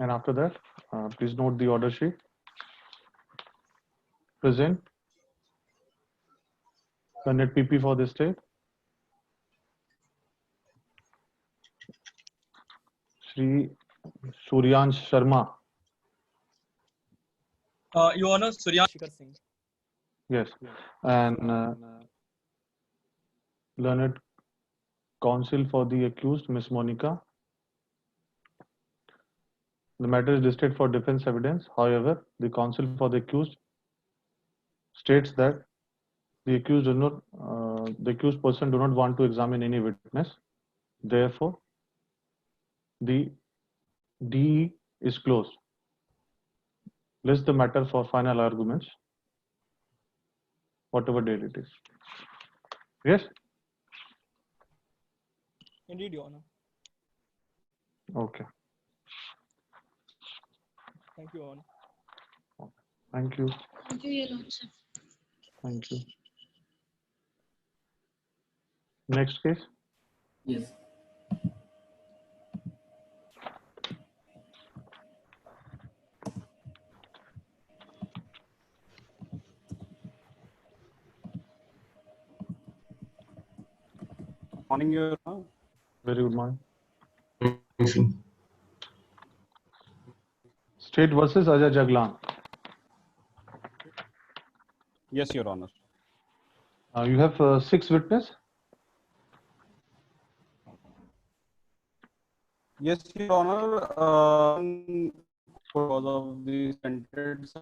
And after that, please note the order sheet. Present. The net PP for this state. Shri Suryansh Sharma. Your Honor, Suryan Shikhar Singh. Yes. And learned counsel for the accused, Miss Monica. The matter is listed for defense evidence. However, the counsel for the accused states that the accused person do not want to examine any witness. Therefore, the DE is closed. List the matter for final arguments, whatever date it is. Yes? Indeed, Your Honor. Okay. Thank you, Your Honor. Thank you. Thank you, Your Lordship. Thank you. Next case. Yes. Morning, Your Honor. Very good morning. State versus Ajay Jaglan. Yes, Your Honor. You have 6 witnesses. Yes, Your Honor. Because of the sentence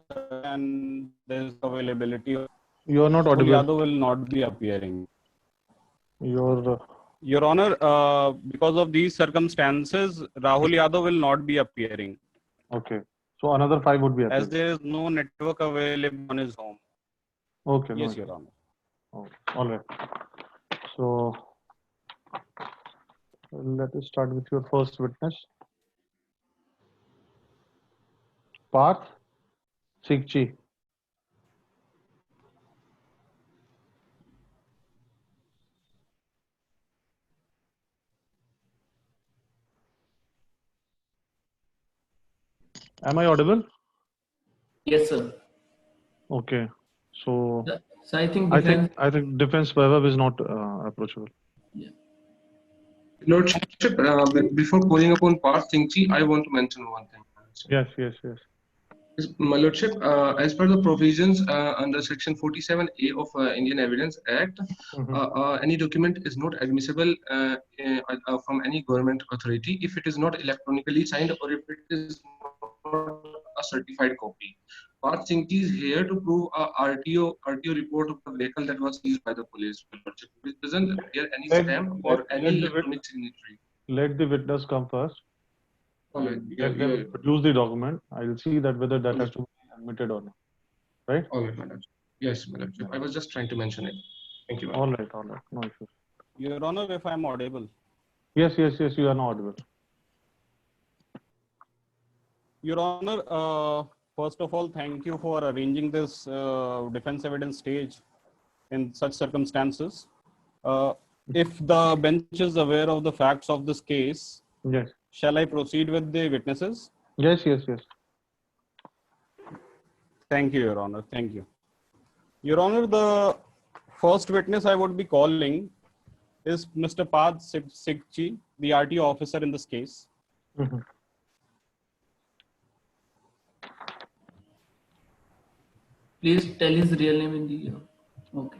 and there's availability of You are not Rahul audible. Yadav will not be appearing. Your Honor, because of these circumstances, Rahul Yadav will not be appearing. Okay. So another 5 would be As appearing. there is no network available on his home. Okay. Yes, no Your Honor. Okay. All right. So let us start with your first witness. Parth Sikchi. Am I audible? Yes, sir. Okay. So So I think I think defense Vaibhav is not approachable. Lordship, before calling upon Parth Singh, I want to mention one thing. Yes. My Lordship, as per the provisions under Section 47A of Indian Evidence Act, any document is not admissible from any government authority if it is not electronically signed or if it is not a certified copy. Parth Singh is here to prove a RTO report of the vehicle that was seized by the police. Which doesn't appear any stamp or any electronic signature. Let the witness come first. Alright, Let them produce the document. I will see that whether that has to be admitted or not. Right? All right, madam. Yes, madam. I was just trying to mention it. Thank you. All right. No issues. Your Honor, if I am audible. Yes. You are not audible. Your Honor, first of all, thank you for arranging this defense evidence stage in such circumstances. If the bench is aware of the facts of this case, Yes. shall I proceed with the witnesses? Yes. Thank you, Your Honor. Thank you. Your Honor, the first witness I would be calling is Mr. Parth Sikchi, the RTO officer in this case. please tell his real name in the. Okay.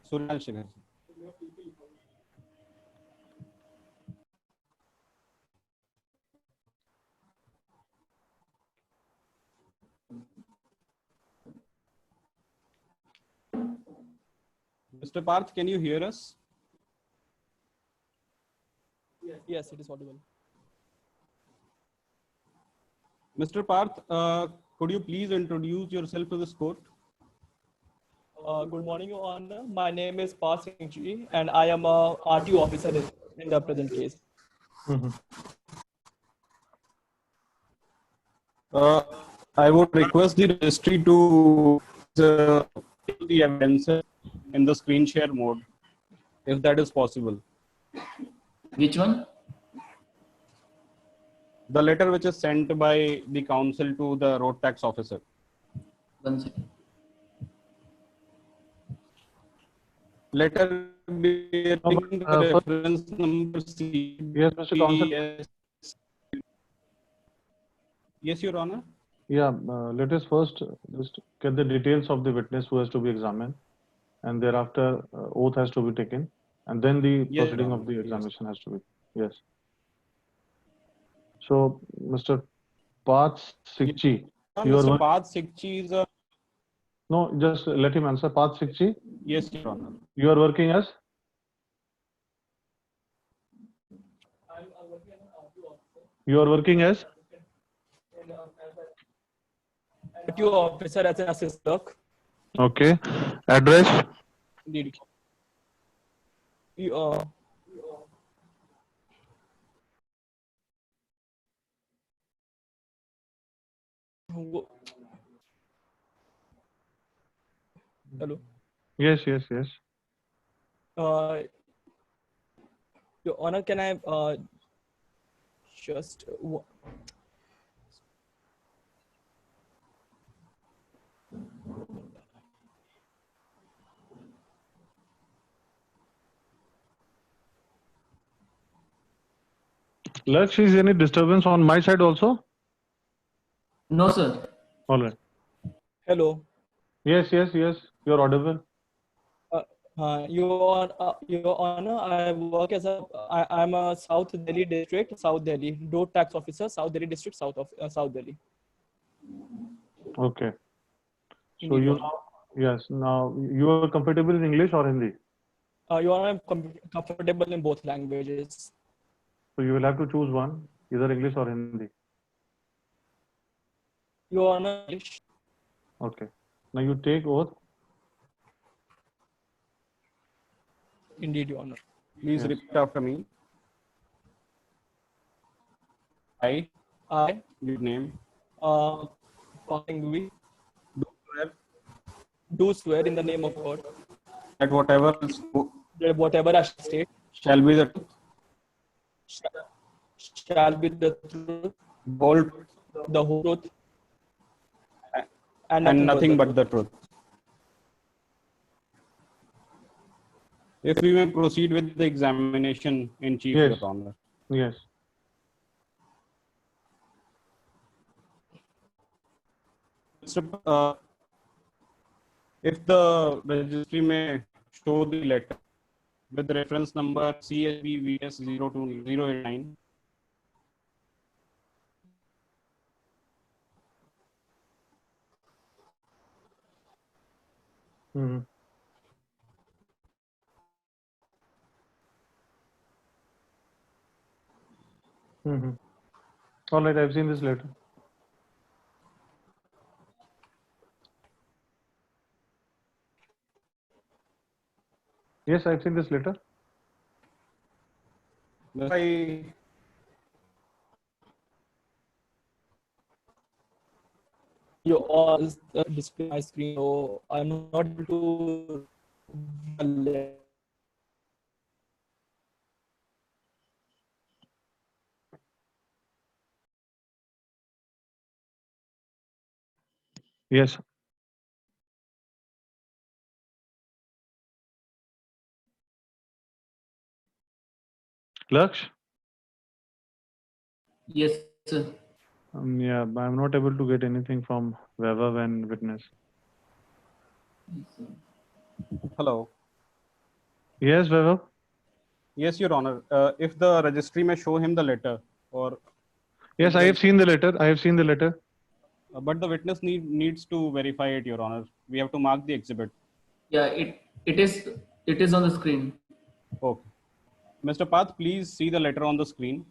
Suryan Shikhar. Mr. Parth, can you hear us? Yes, it is audible. Mr. Parth, could you please introduce yourself to this court? Good morning, Your Honor. My name is Parth Singh Ji, and I am a RTO officer in the present case. I would request the registry to the evidence in the screen share mode, if that is possible. Which one? The letter which is sent by the council to the road tax officer. 1 second. Letter bearing the first- reference number Yes, Mr. Counsel. CBS. Yes, Your Honor. Yeah, let us first just get the details of the witness who has to be examined, and thereafter oath has to be taken, and then the Yes, proceeding Your of the Honor. examination has to be. Yes. So, Mr. Parth Sikchi, you are Mr. work- Parth Sikchi is a no, just let him answer. Parth Sikchi, yes, Your Honor. you are working as you are working as RTO officer as an assist clerk. okay. Address Indeed. You, who- hello. yes, yes, yes. Your Honor, can I just Laksh, is any disturbance on my side also? No, sir. All right. hello? Yes, yes, yes. You're audible. Your Honor, I work as I'm a South Delhi district, South Delhi road tax officer, South Delhi district, South Delhi. Okay. So Indeed, you Your know, yes. Now you are comfortable in English or Hindi? Your Honor, I'm comfortable in both languages. So you will have to choose one, either English or Hindi. Your Honor, English. Okay. Now you take oath. Indeed, Your Honor. Please Yes. repeat after me. I, I, your name, Pangui, do swear do swear in the name of God that whatever that whatever I state shall be the truth, shall be the truth, whole truth, the whole truth, and nothing but but the truth. If we may proceed with the examination in chief, Yes. Your Honor. Yes. If the registry may show the letter with reference number CSBVS 02089. Mm-hmm. Mm-hmm. All right. I've seen this letter. Yes, I've seen this letter. I you all display my screen, so I'm not able to. Yes. Laksh? Yes, sir. Yeah, I'm not able to get anything from Vaibhav and witness. hello. Yes, Vaibhav? Yes, Your Honor. If the registry may show him the letter, or Yes, I have seen the letter. I have seen the letter. but the witness needs to verify it, Your Honor. We have to mark the exhibit. Yeah, it is on the screen. Okay. Mr. Path, please see the letter on the screen.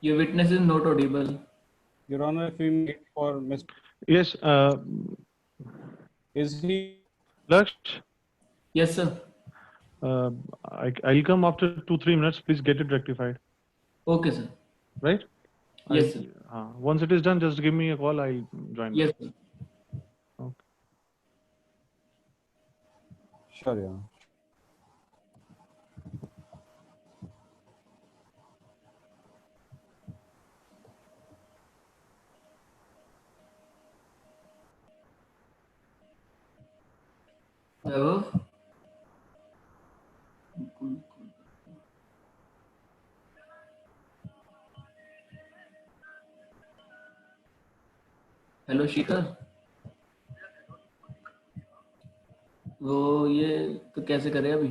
Your witness is not audible. Your Honor, if we meet for Mr. Yes, Is he? Laksh, Yes, sir. I'll come after 2-3 minutes. Please get it rectified. Okay, sir. right? Yes, sir. Once it is done, just give me a call. I'll join. Yes, sir. Okay. Sure, yeah. Vaibhav? Hello Shikhar, वो ये तो कैसे करें अभी?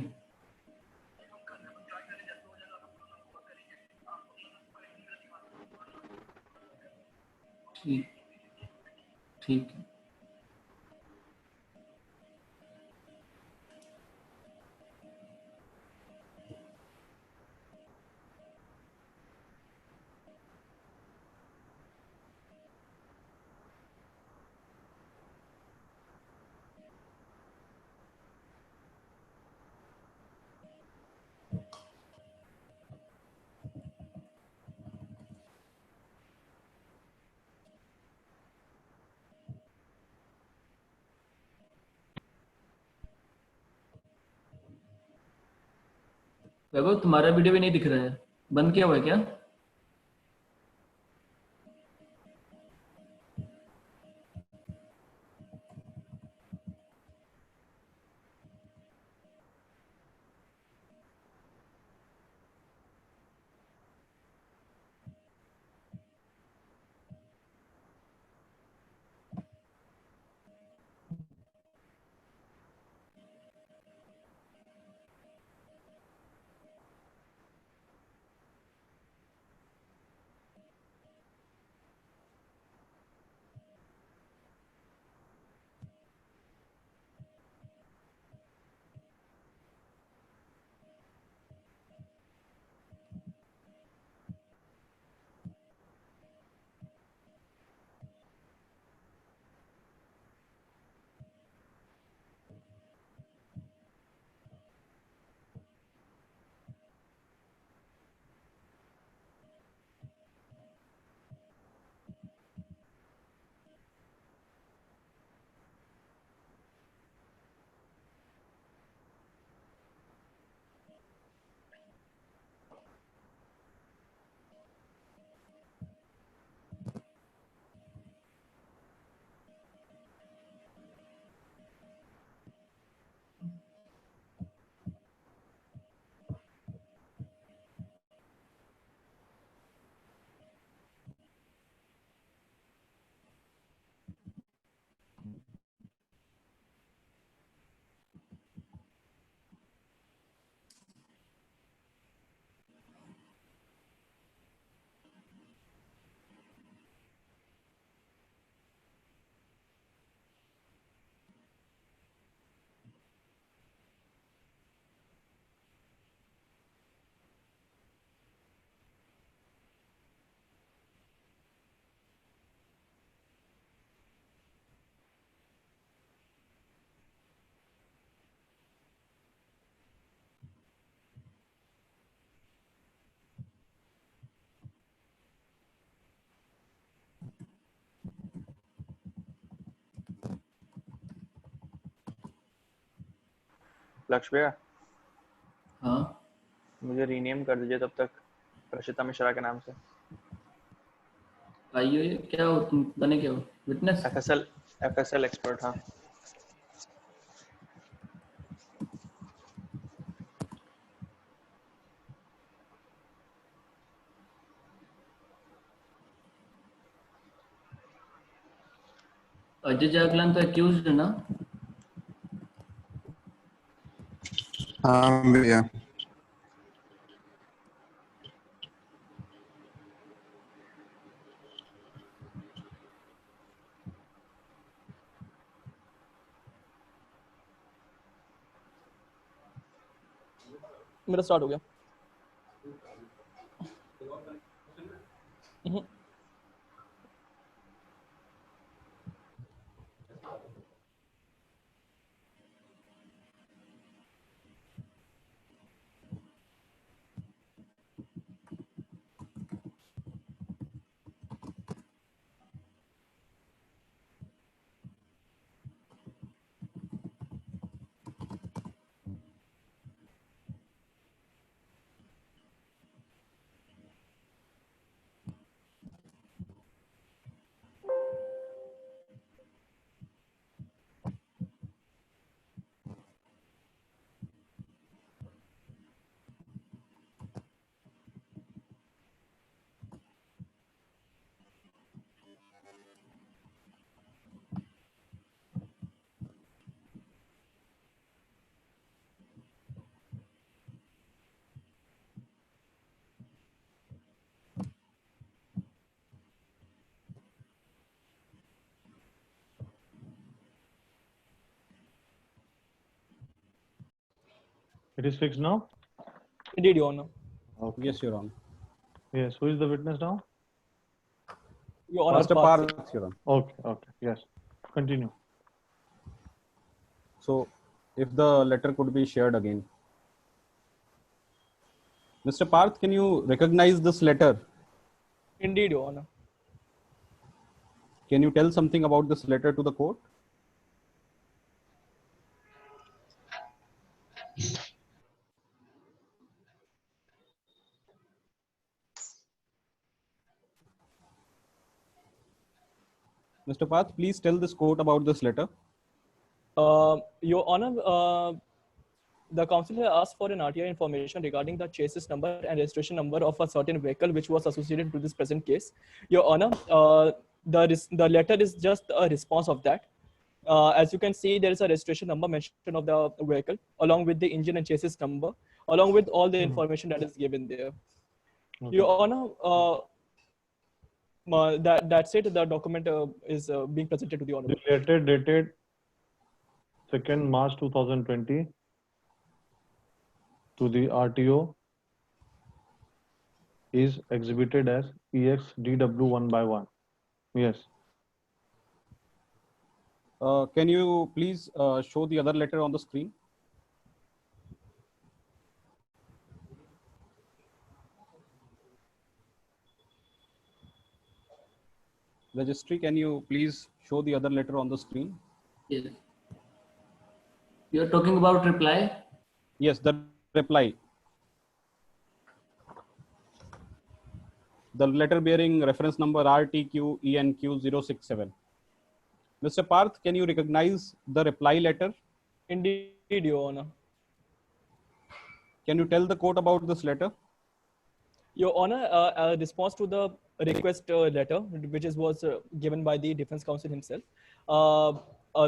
ठीक ठीक है। वैभव, तुम्हारा वीडियो भी नहीं दिख रहा है, बंद किया हुआ है क्या? लक्ष्य भैया, हाँ, मुझे रीनेम कर दीजिए तब तक प्रशिता मिश्रा के नाम से। आइए, क्या हो तुम, बने क्या हो, विटनेस? FSL expert. हाँ, अजय जागलान तो एक्यूज है ना? हाँ भैया। मेरा स्टार्ट हो गया। It is fixed now? Indeed, Your Honor. Okay. Yes, Your Honor. Yes. Who is the witness now? Your Honor. Mr. Parth, Your Honor. Okay. Okay. Yes. Continue. So, if the letter could be shared again. Mr. Parth, can you recognize this letter? Indeed, Your Honor. Can you tell something about this letter to the court? Mr. Parth, please tell this court about this letter. Your Honor, the counsel has asked for an RTI information regarding the chassis number and registration number of a certain vehicle which was associated to this present case. Your Honor, the letter is just a response of that. As you can see, there is a registration number mentioned of the vehicle along with the engine and chassis number, along with all the information that is given there. Okay. Your Honor, that's it. The document is being presented to the Honorable. The letter dated 2nd March 2020 to the RTO is exhibited as EXDW 1 by 1. Yes. Can you please show the other letter on the screen? Registry, can you please show the other letter on the screen? Yes. You're talking about reply? Yes, the reply. The letter bearing reference number RTQENQ067. Mr. Parth, can you recognize the reply letter? Indeed, Your Honor. Can you tell the court about this letter? Your Honor, a response to the request letter, which was given by the defense counsel himself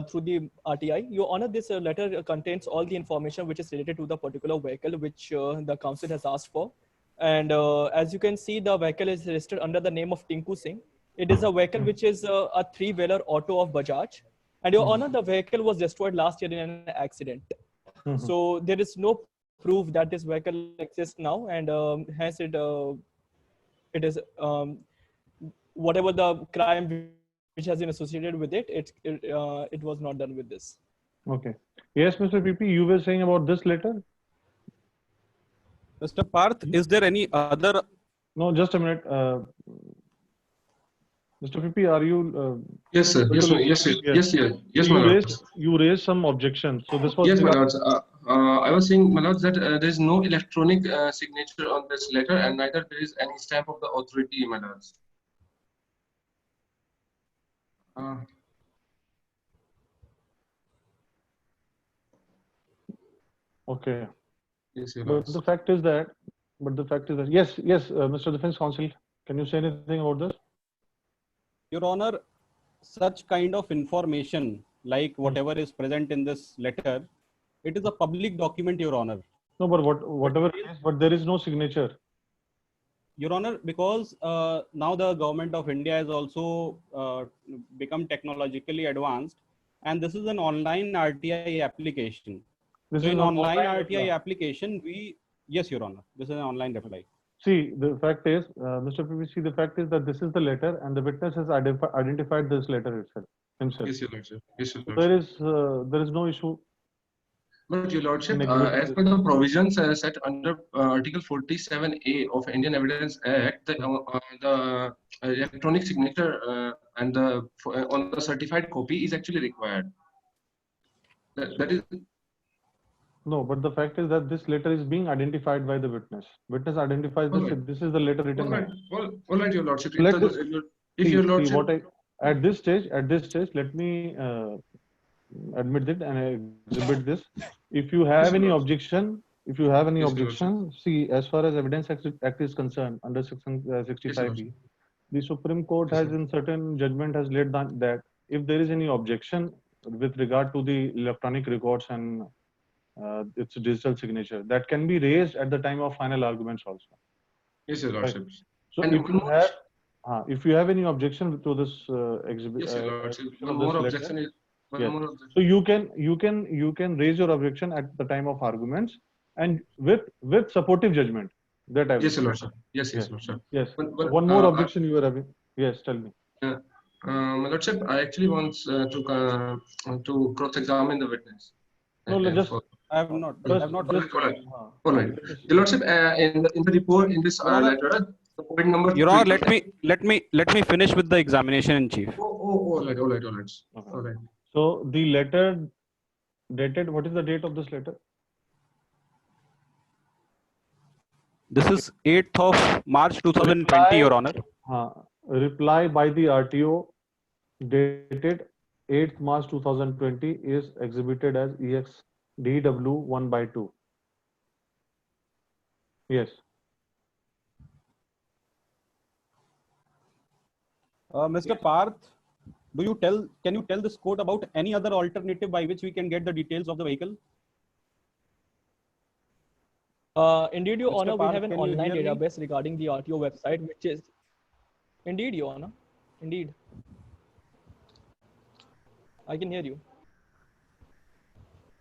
through the RTI. Your Honor, this letter contains all the information which is related to the particular vehicle which the counsel has asked for. And as you can see, the vehicle is registered under the name of Tinku Singh. It is a vehicle which is a three-wheeler auto of Bajaj. And Your Honor, the vehicle was destroyed last year in an accident. So there is no proof that this vehicle exists now, and hence it is whatever the crime which has been associated with it, it was not done with this. Okay. Yes, Mr. PP, you were saying about this letter? Mr. Parth, is there any other? No, just a minute. Mr. PP, are you? Yes, sir. Yes, sir. Yes, sir. Yes, sir. Yes, my lord. You raised some objections. So this was. Yes, my lords. I was saying, my lords, that there is no electronic signature on this letter, and neither there is any stamp of the authority, my lords. Okay. Yes, your But lords. the fact is that. Yes, Mr. Defense Counsel, can you say anything about this? Your Honor, such kind of information, like whatever is present in this letter, it is a public document, Your Honor. No, but whatever it is, but there is no signature. Your Honor, because now the government of India has also become technologically advanced, and this is an online RTI application. This So is in an online RTI reply. application, yes, Your Honor, this is an online reply. See, the fact is, Mr. PVC, the fact is that this is the letter, and the witness has identified this letter itself himself. Yes, your lordship. Yes, your So lordship. there is no issue. But your lordship, Neglect as this. per the provisions set under Article 47A of Indian Evidence Act, the electronic signature and on the certified copy is actually required. That is. No, but the fact is that this letter is being identified by the witness. Witness identifies this. Alright. This is the letter written. All right, all right, your lordship. Let If this- if your lordship, at this stage, let me admit it and exhibit this. If you have Yes, any Lord. objection, Yes, Lord. see, as far as Evidence Act is concerned, under Section 65B, the Supreme Court Yes, has sir. in certain judgment has laid down that if there is any objection with regard to the electronic records and its digital signature, that can be raised at the time of final arguments also. yes, your lordship. So And if you have any objection to this exhibit, Yes, your lordship. to One this more letter, objection is. One Yes. more objection. so you can raise your objection at the time of arguments, and with supportive judgment. That I will Yes, say. Your Lordship. Yes, Yes. Lordship. Yes. Well, One more objection you were having. Yes, tell me. My Lordship, I actually want to cross-examine the witness. No, just I have not. I just have not. just All right. Your Lordship, in the report, in this Your Honor, letter, the point number Your 3. Honor, let me finish with the examination in chief. All right. Okay. All right. So the letter dated. What is the date of this letter? This is 8th of March 2020, Your Honor. Reply by the RTO dated 8th March 2020 is exhibited as EXDW 1/2. Yes. Mr. Parth, can you tell this court about any other alternative by which we can get the details of the vehicle? Indeed, Your Mr. Honor, we Parth, have an can you online hear me? database regarding the RTO website, which is indeed, Your Honor. Indeed. I can hear you.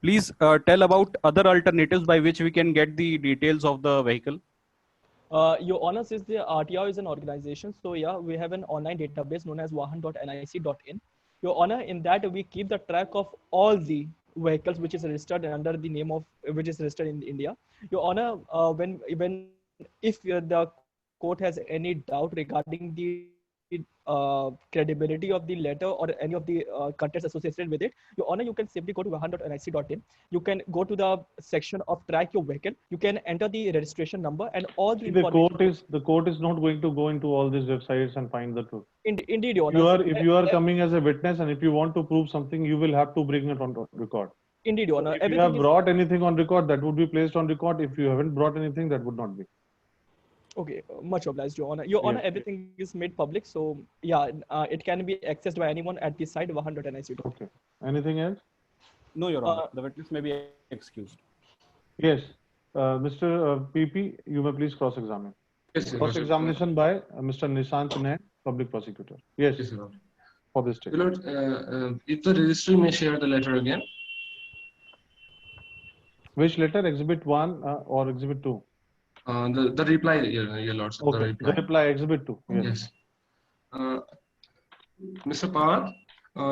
Please tell about other alternatives by which we can get the details of the vehicle. Your Honor, since the RTO is an organization, so yeah, we have an online database known as vahan.nic.in. Your Honor, in that we keep the track of all the vehicles which is registered under the name of which is registered in India. Your Honor, if the court has any doubt regarding the credibility of the letter or any of the contents associated with it, Your Honor, you can simply go to vahan.nic.in. You can go to the section of track your vehicle. You can enter the registration number and all the See, the information. court is not going to go into all these websites and find the truth. Indeed, Your Honor. If you are coming as a witness and if you want to prove something, you will have to bring it on record. Indeed, Your Honor. If you have brought anything on record, that would be placed on record. If you haven't brought anything, that would not be. Okay, much obliged, Your Honor. Your Honor, everything is made public, so yeah, it can be accessed by anyone at the site vahan.nic. Okay. Anything else? No, Your Honor. The witness may be excused. Yes. Mr. PP, you may please cross-examine. Yes, Your Lordship. Cross-examination by Mr. Nishant Nair, public prosecutor. Yes, Yes, Your Lord. for this case. Your Lord, if the registry may share the letter again. Which letter? Exhibit 1 or Exhibit 2? The reply, Your Lordship. Okay. The reply, Exhibit 2. Yes. Mr. Parth,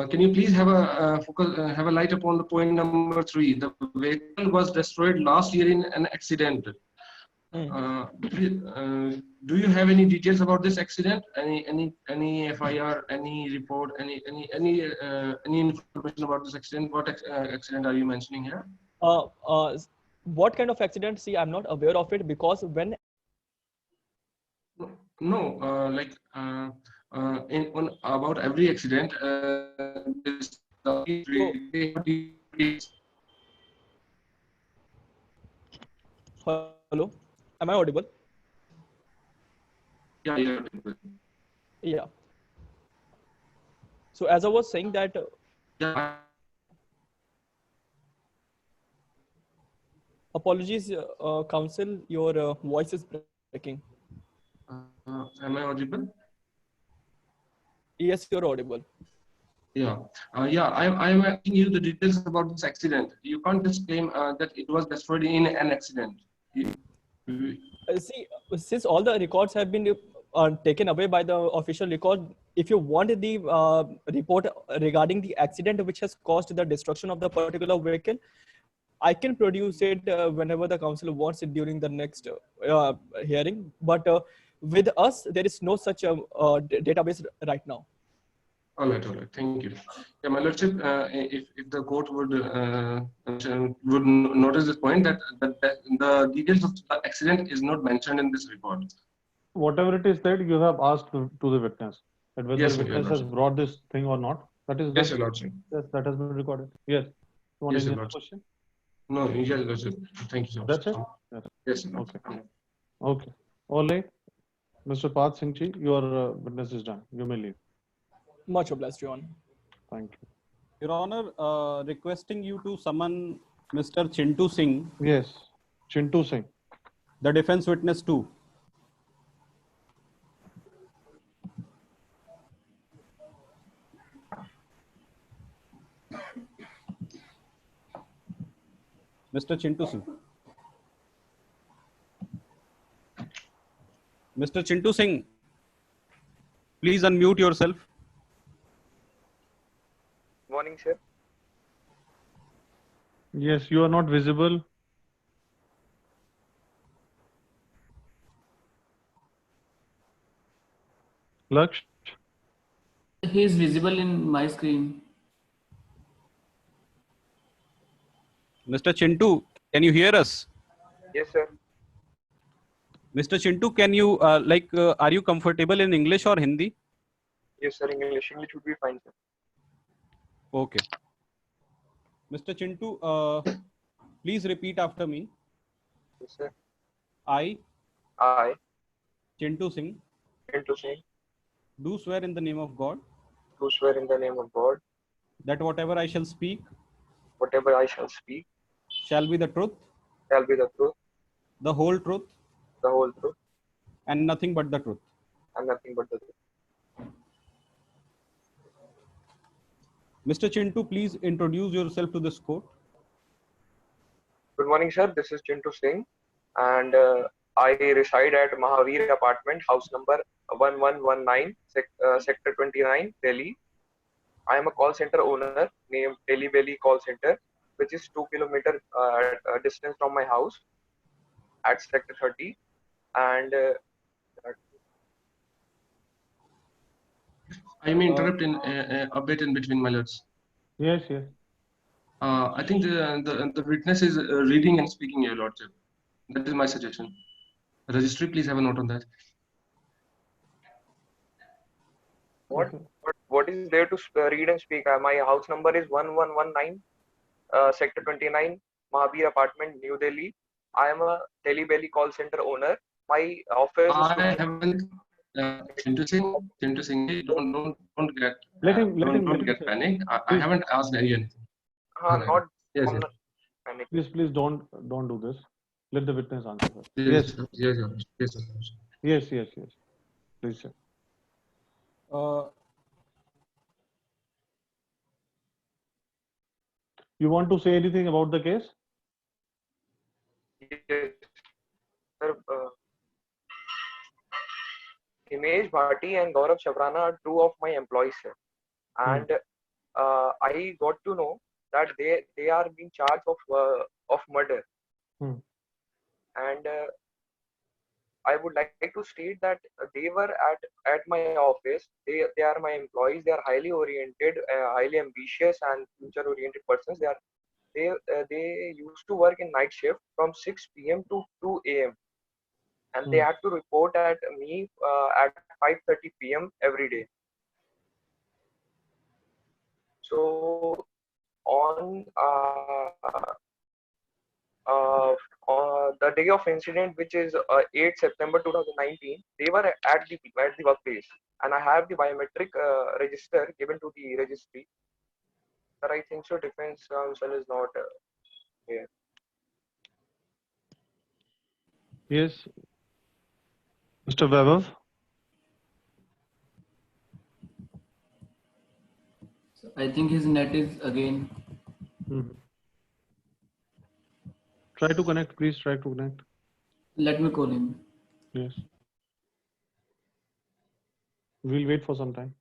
can you please have a light upon the point number 3? The vehicle was destroyed last year in an accident. Do you have any details about this accident? Any FIR, any report, any information about this accident? What accident are you mentioning here? What kind of accident? See, I'm not aware of it because when. No, about every accident, Hello, am I audible? Yeah. Yeah. So as I was saying that. Yeah. Apologies, counsel, your voice is breaking. Am I audible? Yes, you're audible. Yeah. I am asking you the details about this accident. You can't just claim that it was destroyed in an accident. See, since all the records have been taken away by the official record, if you want the report regarding the accident which has caused the destruction of the particular vehicle, I can produce it whenever the counsel wants it during the next hearing. But with us, there is no such database right now. All right. Thank you. Yeah, my lordship, if the court would notice this point that the details of the accident is not mentioned in this report. Whatever it is that you have asked to the witness, that whether Yes, the witness has brought this thing or not, that is yes, your lordship. Yes, that has been recorded. Yes. You want Yes, any your other lordship. question? No, yes, lordship. Thank you so much. That's it? Yes, okay. Okay. All right. Mr. Parth Singh Ji, your witness is done. You may leave. Much obliged, Your Honor. Thank you. Your Honor, requesting you to summon Mr. Chintu Singh. Yes, Chintu Singh. The defense witness 2. Mr. Chintu Singh. Mr. Chintu Singh, please unmute yourself. Morning, sir. Yes, you are not visible. Laksh, He is visible in my screen. Mr. Chintu, can you hear us? Yes, sir. Mr. Chintu, can you are you comfortable in English or Hindi? Yes, sir. English would be fine, sir. Okay. Mr. Chintu, please repeat after me. Yes, sir. I, I, Chintu Singh, Chintu Singh, do swear in the name of God do swear in the name of God, that whatever I shall speak whatever I shall speak shall be the truth, shall be the truth, the whole truth, the whole truth, and nothing but the truth. and nothing but the truth. Mr. Chintu, please introduce yourself to this court. Good morning, sir. This is Chintu Singh, and I reside at Mahavir Apartment, house number 1119, Sector 29, Delhi. I am a call center owner named Delhi Belly Call Center, which is 2 kilometer distance from my house at Sector 30. And I may interrupt in a bit in between, my lords. yes, yes. I think the witness is reading and speaking, your lordship. That is my suggestion. Registry, please have a note on that. what is there to read and speak? My house number is 1119, Sector 29, Mahavir Apartment, New Delhi. I am a Delhi Belly call center owner. My office is I haven't. Chintu Singh, don't get Let him don't get say. panic. I Please. haven't asked anything. not Yes, I'm yes. not panic. Please don't do this. Let the witness answer first. Yes, Yes, yes, yes, yes. yes. Please, sir. You want to say anything about the case? Yes, sir. Himesh Bhatti and Gaurav Chavrana are two of my employees, sir. And I got to know that they are being charged of murder. And I would like to state that they were at my office. They are my employees. They are highly oriented, highly ambitious, and future oriented persons. They used to work in night shift from 6 p.m. to 2 a.m. and they had to report at me at 5:30 p.m. every day. So on the day of incident, which is 8 September 2019, they were at the workplace, and I have the biometric register given to the registry. But I think so. Defense counsel is not here. Yes, Mr. Vaibhav. So I think his net is again. Try to connect. Please try to connect. Let me call him. Yes. We'll wait for some time.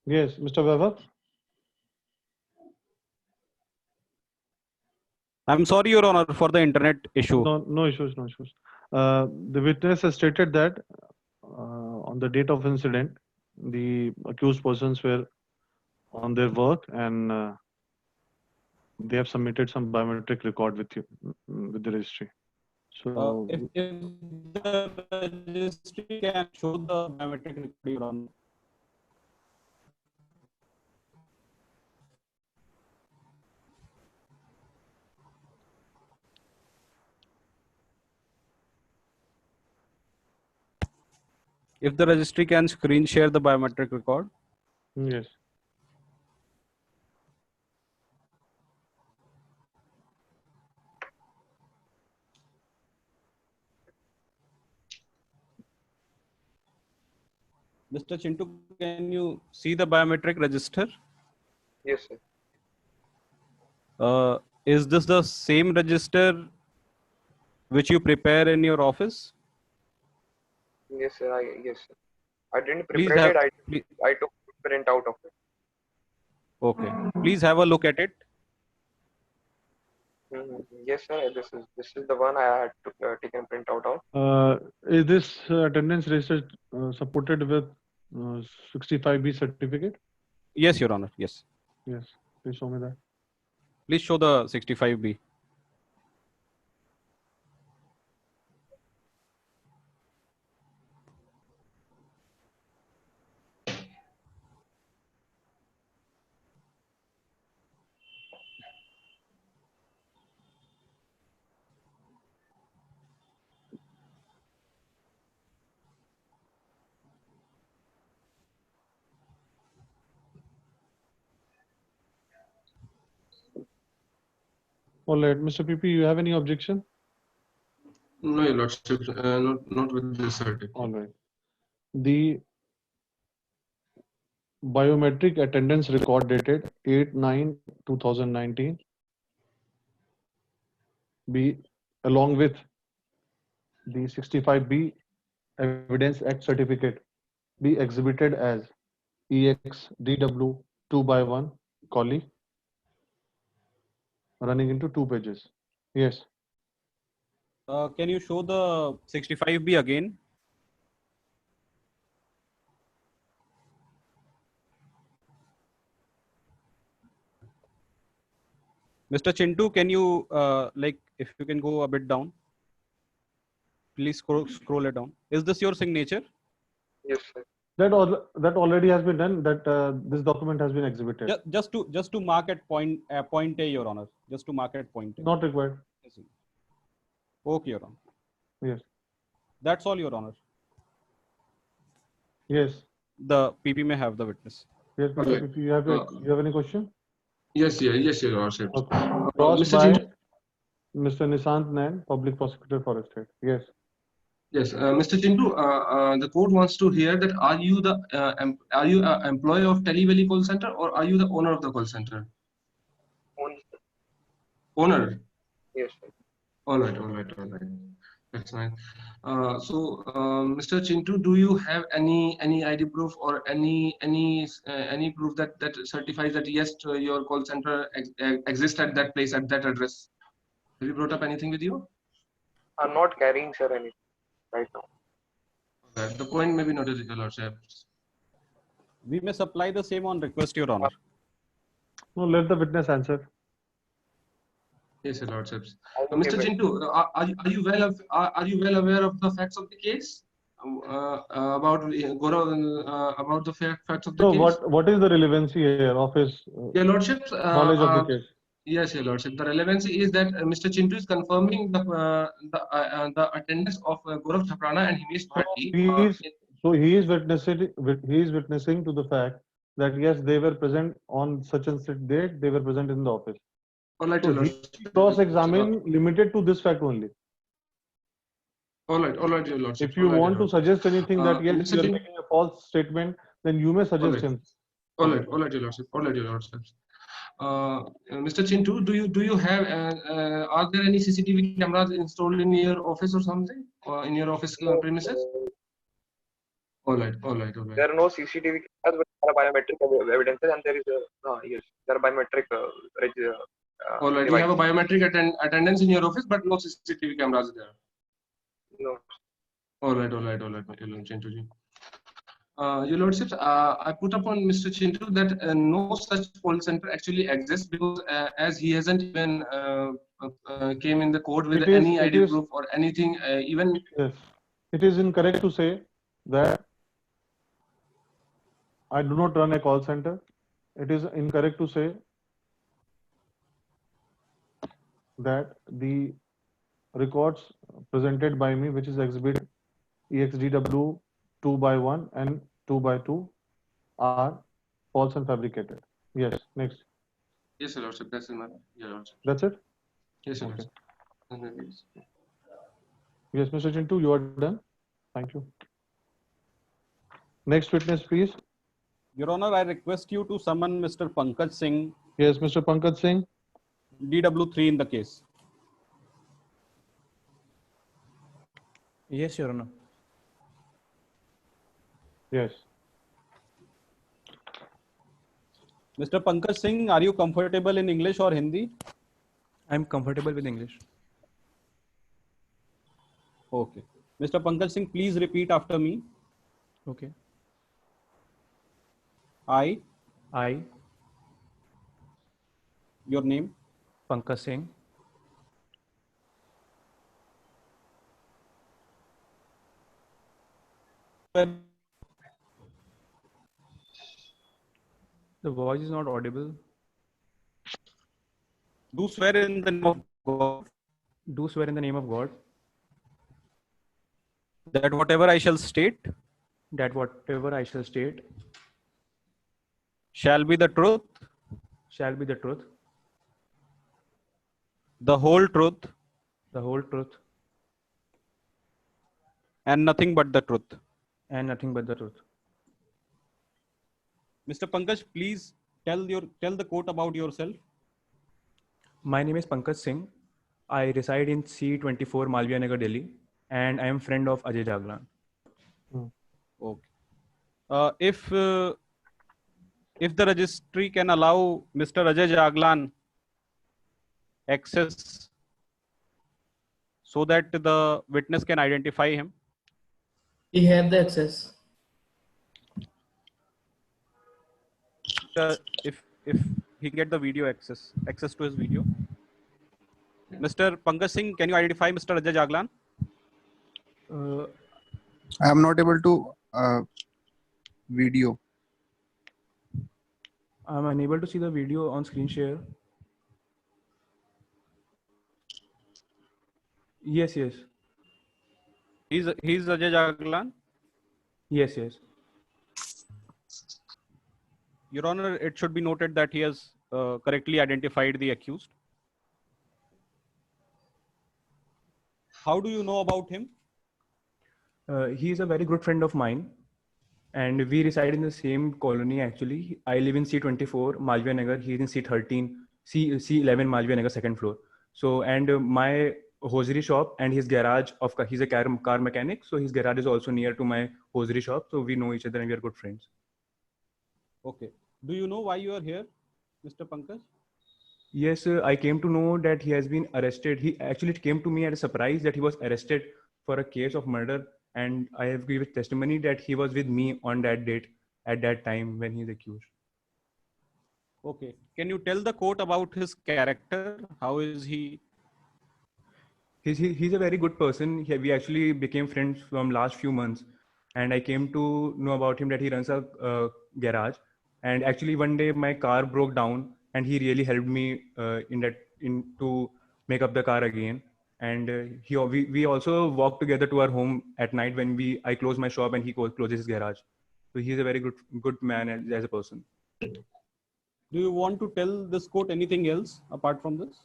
Yes, Mr. Vaibhav. I'm sorry, Your Honor, for the internet issue. No issues, no issues. The witness has stated that on the date of incident, the accused persons were on their work and they have submitted some biometric record with you, with the registry. So If the registry can show the biometric record, Your Honor. If the registry can screen share the biometric record. yes. Mr. Chintu, can you see the biometric register? Yes, sir. Is this the same register which you prepare in your office? Yes, sir. Yes, sir. I didn't Please prepare have. it. I took print out of it. Okay. Please have a look at it. Yes, sir. This is the one I had taken print out of. Is this attendance register supported with 65B certificate? Yes, Your Honor. Yes. Yes, please show me that. Please show the 65B. All right, Mr. PP, you have any objection? No, Your Lordship, not with this certificate. All right. The biometric attendance record dated 8/9/2019 be along with the 65B Evidence Act certificate be exhibited as EXDW 2x1 collie running into 2 pages. Yes. Can you show the 65B again? Mr. Chintu, can you if you can go a bit down? Please scroll it down. Is this your signature? Yes, sir. That already has been done. That this document has been exhibited. Just to mark at point A, Your Honor. Just to mark at point A. Not required. Okay, Your Honor. Yes. That's all, Your Honor. Yes. The PP may have the witness. Yes, Mr. Okay. PP, you have any question? Yes, yes, Your Lordship. Okay. Crossed Mr. by Chintu, Mr. Nishant Nain, Public Prosecutor for State. Yes. yes, Mr. Chintu, the court wants to hear that are you an employee of Televalley call center or are you the owner of the call center? Only, sir. Owner. Yes, sir. All right. That's nice. Mr. Chintu, do you have any ID proof or any proof that certifies that yes, your call center exists at that place, at that address? Have you brought up anything with you? I'm not carrying, sir, anything right now. Okay. The point may be noted, Your Lordship. We may supply the same on request, Your Honor. No, let the witness answer. Yes, Your Lordships. Okay, Mr. well, Chintu, are you well aware of the facts of the case? About Gaurav, about the facts of the So case? what is the relevancy here of his Your Lordships, knowledge of the case? yes, Your Lordship. The relevancy is that Mr. Chintu is confirming the attendance of Gaurav Chaprana and Himesh Bhatti. So he is witnessing to the fact that yes, they were present on such and such date. They were present in the office. All right, So Your he Lordship. cross-examine limited to this fact only. All right, Your Lordship. If you want to suggest anything that yes, Mr. you are Chintu, making a false statement, then you may suggest him. All right, Your Lordship. Your Lordship. Mr. Chintu, do you have are there any CCTV cameras installed in your office or something, or in your office premises? All right. there are no CCTV cameras, but there are biometric evidences, and there is yes, there are biometric All right, you have a biometric attendance in your office, but no CCTV cameras there. No. All right, Chintu ji. Your Lordships, I put upon Mr. Chintu that no such call center actually exists because as he hasn't even came in the court with any ID proof or anything, even. Yes, it is incorrect to say that I do not run a call center. It is incorrect to say that the records presented by me, which is exhibit EXDW 2x1 and 2x2, are false and fabricated. Yes, next. Yes, Your Lordship. That's enough. Your Lordship. That's it? Yes, Your Okay. Lordship. Yes, Mr. Chintu, you are done. Thank you. Next witness, please. Your Honor, I request you to summon Mr. Pankaj Singh, Yes, Mr. Pankaj Singh. DW3 in the case. Yes, Your Honor. Yes. Mr. Pankaj Singh, are you comfortable in English or Hindi? I'm comfortable with English. Okay. Mr. Pankaj Singh, please repeat after me. Okay. I, I, your name, Pankaj Singh, the voice is not audible. do swear in the name of God Do swear in the name of God that whatever I shall state that whatever I shall state shall be the truth, shall be the truth, the whole truth, the whole truth, and nothing but the truth. and nothing but the truth. Mr. Pankaj, please tell the court about yourself. My name is Pankaj Singh. I reside in C24 Malviya Nagar, Delhi, and I am friend of Ajay Jaglan. Okay. If the registry can allow Mr. Ajay Jaglan access so that the witness can identify him. He have the access. If he get the video access to his video. Mr. Pankaj Singh, can you identify Mr. Ajay Jaglan? I am not able to video. I'm unable to see the video on screen share. Yes. He's Ajay Jaglan. Yes. Your Honor, it should be noted that he has correctly identified the accused. How do you know about him? He is a very good friend of mine, and we reside in the same colony actually. I live in C24 Malviya Nagar. He is in C13, C11 Malviya Nagar, second floor. So, and my hosiery shop and his garage he's a car mechanic. So his garage is also near to my hosiery shop. So we know each other and we are good friends. Okay. Do you know why you are here, Mr. Pankaj? Yes, I came to know that he has been arrested. He actually came to me at a surprise that he was arrested for a case of murder. And I have given testimony that he was with me on that date at that time when he is accused. Okay. Can you tell the court about his character? How is he? He's a very good person. We actually became friends from last few months. And I came to know about him that he runs a garage. And actually one day my car broke down and he really helped me to make up the car again. And we also walk together to our home at night when I close my shop and he closes his garage. So he's a very good man as a person. Do you want to tell this court anything else apart from this?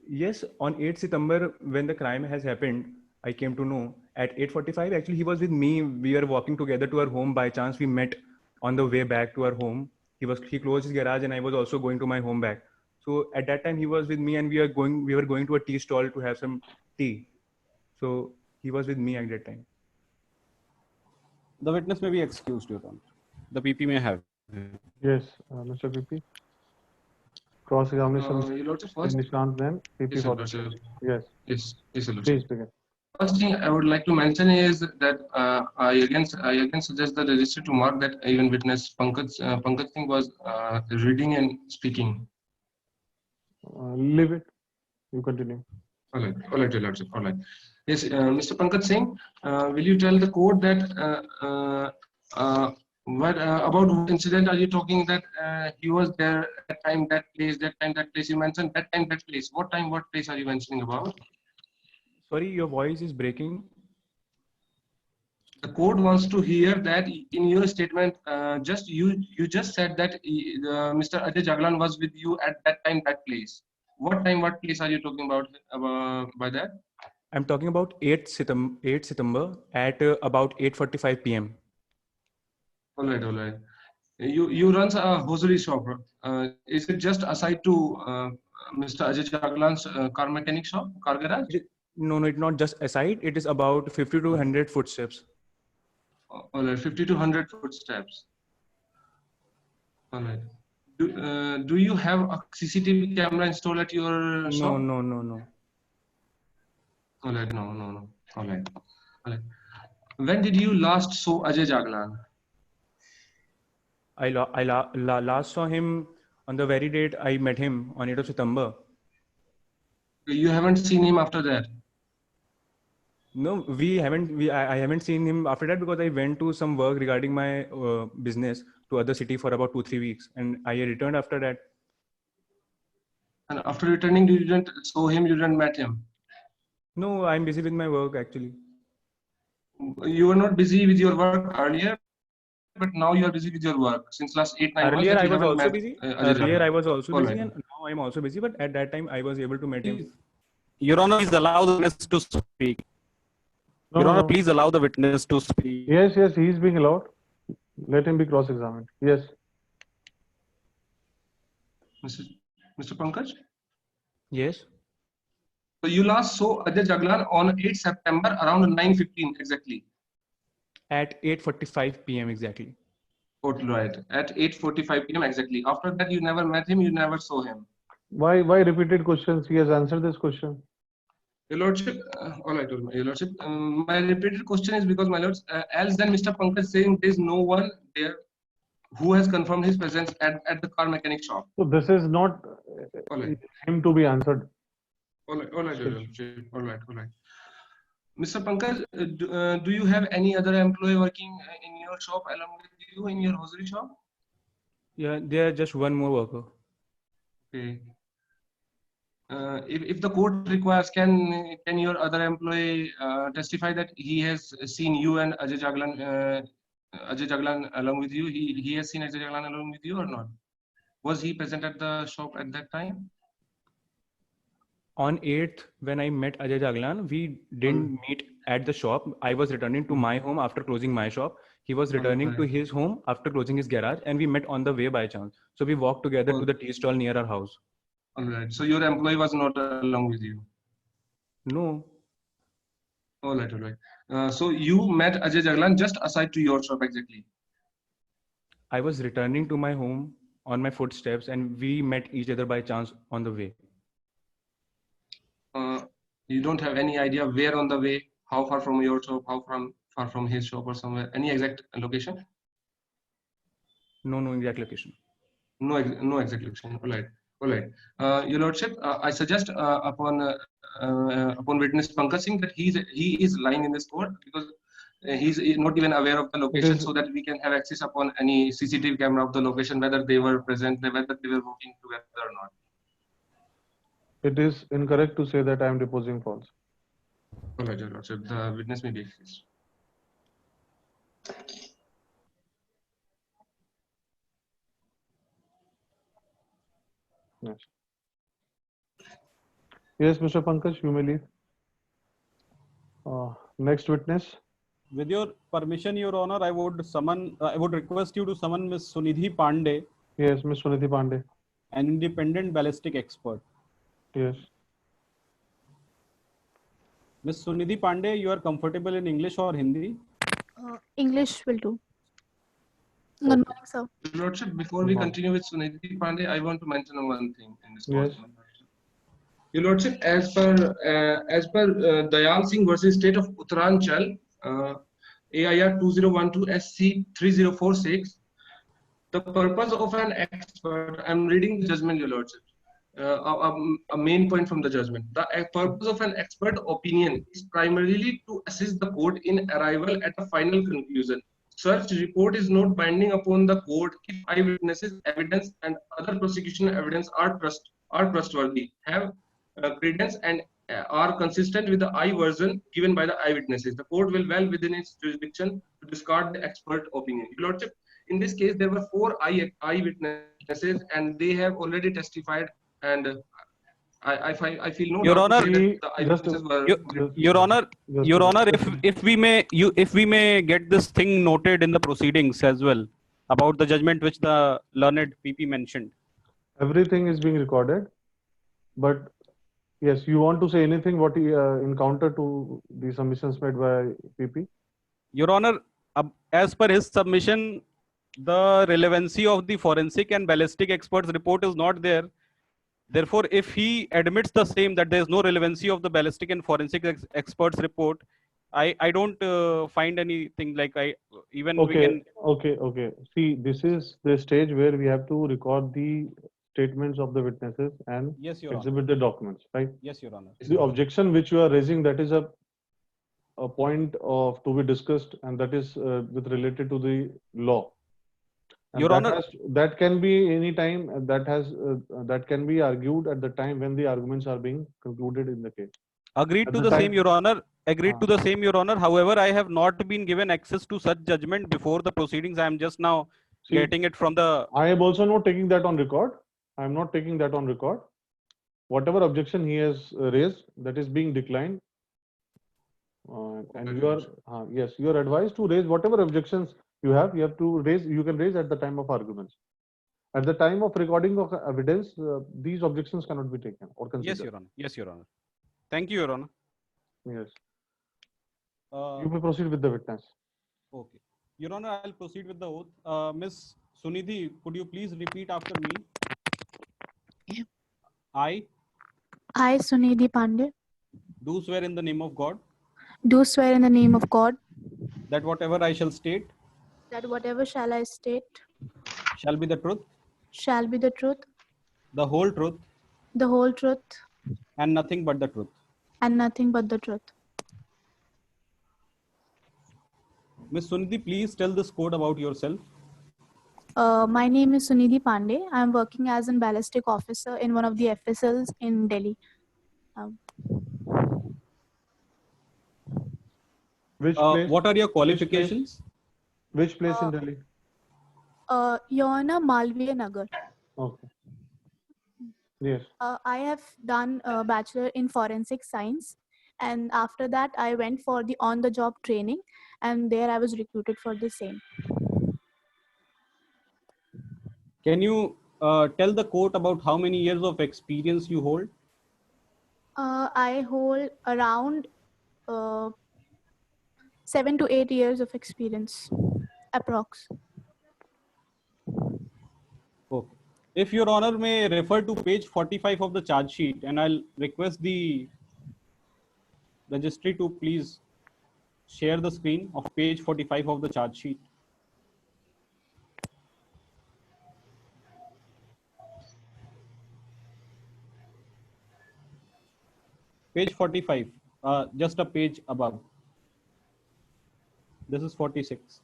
Yes, on 8th September, when the crime has happened, I came to know at 8:45. Actually, he was with me. We were walking together to our home. By chance, we met on the way back to our home. He closed his garage, and I was also going to my home back. So at that time, he was with me, and we were going to a tea stall to have some tea. So he was with me at that time. The witness may be excused, Your Honor. The PP may have. Yes, Mr. PP. Cross-examination. Your Lordship, first. Nishant, then PP Yes, for Your Lordship. Yes. Yes, Your Lordship. Please begin. First thing I would like to mention is that I again suggest the registry to mark that even witness Pankaj Singh was reading and speaking. Leave it. You continue. All right, Your Lordship. All right. Yes, Mr. Pankaj Singh, will you tell the court that about what incident are you talking that he was there at time, that place? You mentioned that time, that place. What time, what place are you mentioning about? Sorry, your voice is breaking. The court wants to hear that in your statement. You just said that Mr. Ajay Jaglan was with you at that time, that place. What time, what place are you talking about by that? I'm talking about 8 September at about 8:45 p.m. All right, all right. You run a hosiery shop. Is it just aside to Mr. Ajay Jaglan's car mechanic shop, car garage? No, it's not just aside. It is about 50 to 100 footsteps. All right, 50 to 100 footsteps. All right. Do you have a CCTV camera installed at your shop? No. All right, no. All right. When did you last saw Ajay Jaglan? I last saw him on the very date I met him on 8th of September. You haven't seen him after that? No, I haven't seen him after that because I went to some work regarding my business to other city for about 2-3 weeks, and I returned after that. And after returning, you didn't saw him, you didn't met him? No, I'm busy with my work actually. You were not busy with your work earlier, but now you are busy with your work since last 8-9 months. Earlier that I you was haven't also met, busy. Ajay Earlier Jaglan. I was also All busy, right. and now I'm also busy. But at that time I was able to meet him. Your Honor, please allow the witness to speak. No, Your Honor, no. please allow the witness to speak. Yes, he is being allowed. Let him be cross-examined. Yes. Mr. Pankaj? Yes. So you last saw Ajay Jaglan on 8 September around 9:15 exactly. At 8:45 p.m. exactly. Oh, right. At 8:45 p.m. exactly. After that, you never met him, you never saw him. Why repeated questions? He has answered this question. Your Lordship, all right, Your Lordship. My repeated question is because, my Lords, else than Mr. Pankaj saying there is no one there who has confirmed his presence at the car mechanic shop. So this is not All right. him to be answered. All right, Your Lordship. All right. Mr. Pankaj, do you have any other employee working in your shop along with you in your hosiery shop? Yeah, there just one more worker. Okay. If the court requires, can your other employee testify that he has seen you and Ajay Jaglan along with you? He has seen Ajay Jaglan along with you or not? Was he present at the shop at that time? On 8th, when I met Ajay Jaglan, we didn't meet at the shop. I was returning to my home after closing my shop. He was returning to his home after closing his garage, and we met on the way by chance. So we walked together to the tea stall near our house. All right. So your employee was not along with you? No. All right. So you met Ajay Jaglan just aside to your shop exactly? I was returning to my home on my footsteps, and we met each other by chance on the way. You don't have any idea where on the way, how far from your shop, how far from his shop or somewhere, any exact location? No exact location. No exact location. All right. Your Lordship, I suggest upon witness Pankaj Singh that he is lying in this court because he's not even aware of the location, so that we can have access upon any CCTV camera of the location, whether they were present, whether they were working together or not. It is incorrect to say that I am deposing false. All right, Your Lordship, the witness may be excused. Yes, Mr. Pankaj, you may leave. Next witness. With your permission, Your Honor, I would request you to summon Ms. Sunidhi Pandey. Yes, Ms. Sunidhi Pandey. An independent ballistic expert. Yes. Ms. Sunidhi Pandey, you are comfortable in English or Hindi? English will do. Good morning, sir. Your Lordship, before we continue with Sunidhi Pandey, I want to mention one thing in this case. Yes. Your Lordship, as per Dayal Singh versus State of Uttaranchal, AIR 2012 SC 3046, the purpose of an expert, I'm reading the judgment, Your Lordship, a main point from the judgment. The purpose of an expert opinion is primarily to assist the court in arrival at a final conclusion. Such report is not binding upon the court if eyewitnesses evidence and other prosecution evidence are trustworthy, have credence, and are consistent with the I version given by the eyewitnesses. The court will well within its jurisdiction to discard the expert opinion. Your Lordship, in this case, there were 4 eyewitnesses, and they have already testified. And I feel no Your doubt Honor, to say that the eyewitnesses were Your Honor, Your Honor, if we may get this thing noted in the proceedings as well about the judgment which the learned PP mentioned. Everything is being recorded, but yes, you want to say anything what he in counter to the submissions made by PP? Your Honor, as per his submission, the relevancy of the forensic and ballistic experts report is not there. Therefore, if he admits the same that there is no relevancy of the ballistic and forensic experts report, I don't find anything like we can. Okay. See, this is the stage where we have to record the statements of the witnesses and Yes, Your Honor. exhibit the documents, right? Yes, Your Honor. The objection which you are raising, that is a point of to be discussed, and that is with related to the law. And Your Honor, that can be any time. That can be argued at the time when the arguments are being concluded in the case. agreed At to the the time- same, Your Honor. Agreed to the same, Your Honor. However, I have not been given access to such judgment before the proceedings. I am just now getting it from the. I am also not taking that on record. I am not taking that on record. Whatever objection he has raised, that is being declined. And you are yes, you are advised to raise whatever objections you have. You have to raise. You can raise at the time of arguments. At the time of recording of evidence, these objections cannot be taken or considered. Yes, Your Honor. Yes, Your Honor. Thank you, Your Honor. Yes. You may proceed with the witness. Okay. Your Honor, I'll proceed with the oath. Miss Sunidhi, could you please repeat after me? I I, Sunidhi Pandey, do swear in the name of God do swear in the name of God that whatever I shall state that whatever shall I state shall be the truth, shall be the truth, the whole truth, the whole truth, and nothing but the truth. and nothing but the truth. Miss Sunidhi, please tell this code about yourself. My name is Sunidhi Pandey. I am working as a ballistic officer in one of the FSLs in Delhi. Which place? What are your qualifications? Which place in Delhi? Your Honor, Malviya Nagar. Okay. Yes. I have done a bachelor in forensic science, and after that I went for the on-the-job training, and there I was recruited for the same. Can you tell the court about how many years of experience you hold? I hold around 7 to 8 years of experience, approx. Okay. If Your Honor may refer to page 45 of the charge sheet, and I'll request the registry to please share the screen of page 45 of the charge sheet. Page 45, just a page above. This is 46.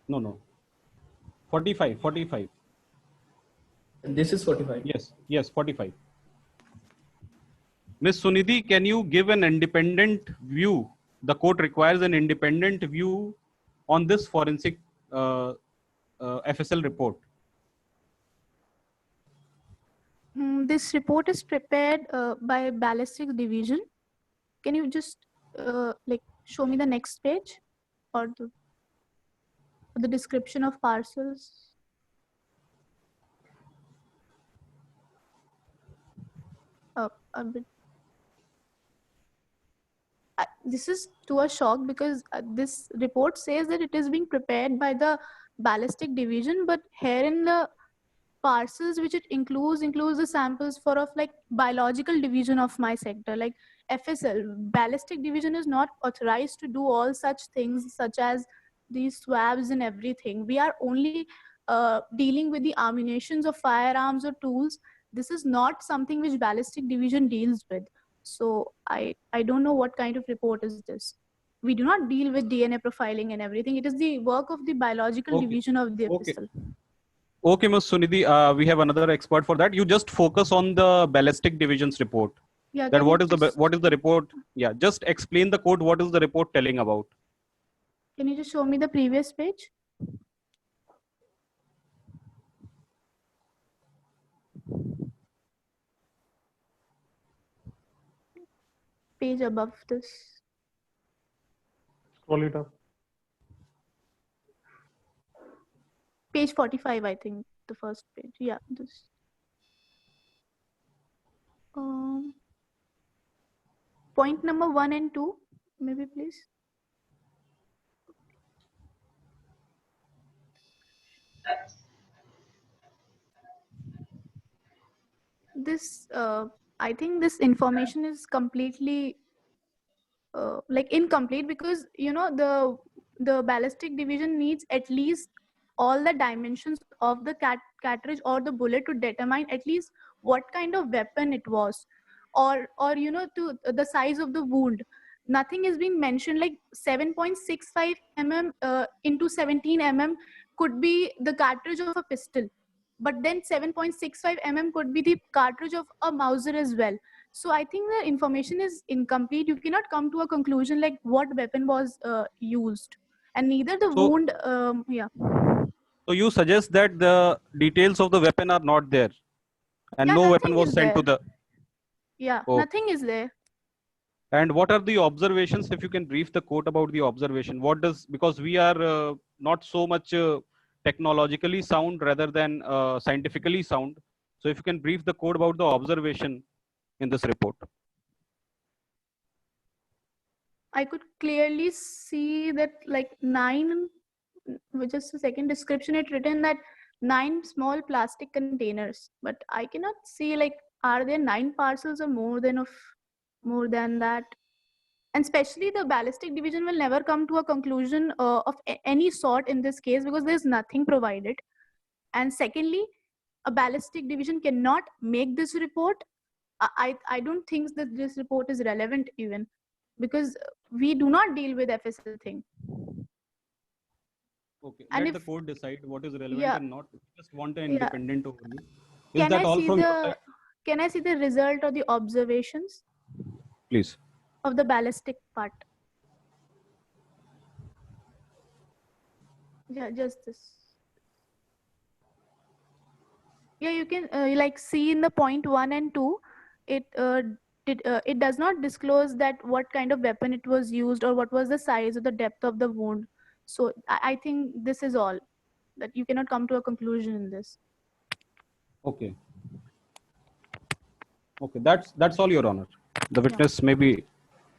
No. 45. This is 45. Yes, 45. Miss Sunidhi, can you give an independent view? The court requires an independent view on this forensic FSL report. This report is prepared by ballistic division. Can you just show me the next page or the description of parcels? A bit. This is to a shock because this report says that it is being prepared by the ballistic division, but here in the parcels which it includes the samples for of like biological division of my sector, like FSL. Ballistic division is not authorized to do all such things such as these swabs and everything. We are only dealing with the ammunitions of firearms or tools. This is not something which ballistic division deals with. So I don't know what kind of report is this. We do not deal with DNA profiling and everything. It is the work of the biological division of the FSL. Okay, Ms. Sunidhi, we have another expert for that. You just focus on the ballistic division's report. Yeah. That what is the report? Yeah, just explain the code. What is the report telling about? Can you just show me the previous page? Page above this. Scroll it up. Page 45, I think, the first page. Yeah, this. Point number 1 and 2, maybe please. This, I think this information is completely like incomplete, because you know the ballistic division needs at least all the dimensions of the cartridge or the bullet to determine at least what kind of weapon it was, or you know, to the size of the wound. Nothing is being mentioned, like 7.65 mm into 17 mm could be the cartridge of a pistol, but then 7.65 mm could be the cartridge of a Mauser as well. So I think the information is incomplete. You cannot come to a conclusion like what weapon was used, and neither the So- wound. Yeah. So you suggest that the details of the weapon are not there, and Yeah, no nothing weapon was is sent to there. the. Yeah, Okay. nothing is there. And what are the observations? If you can brief the court about the observation, what does, because we are not so much technologically sound rather than scientifically sound. So if you can brief the court about the observation in this report. I could clearly see that like 9, with just a second description, it written that 9 small plastic containers, but I cannot see like are there 9 parcels or more than that. And especially the ballistic division will never come to a conclusion of any sort in this case, because there's nothing provided. And secondly, a ballistic division cannot make this report. I don't think that this report is relevant even, because we do not deal with FSL thing. Okay, And let the if- court decide what is relevant Yeah. and not. We just want an Yeah. independent overview. Is Can that I all see from your the side? can I see the result or the observations Please. of the ballistic part? Yeah, just this. Yeah, you can like see in the point 1 and 2, it does not disclose that what kind of weapon it was used or what was the size or the depth of the wound. So I think this is all, that you cannot come to a conclusion in this. Okay. Okay, that's all, Your Honor. The witness may be,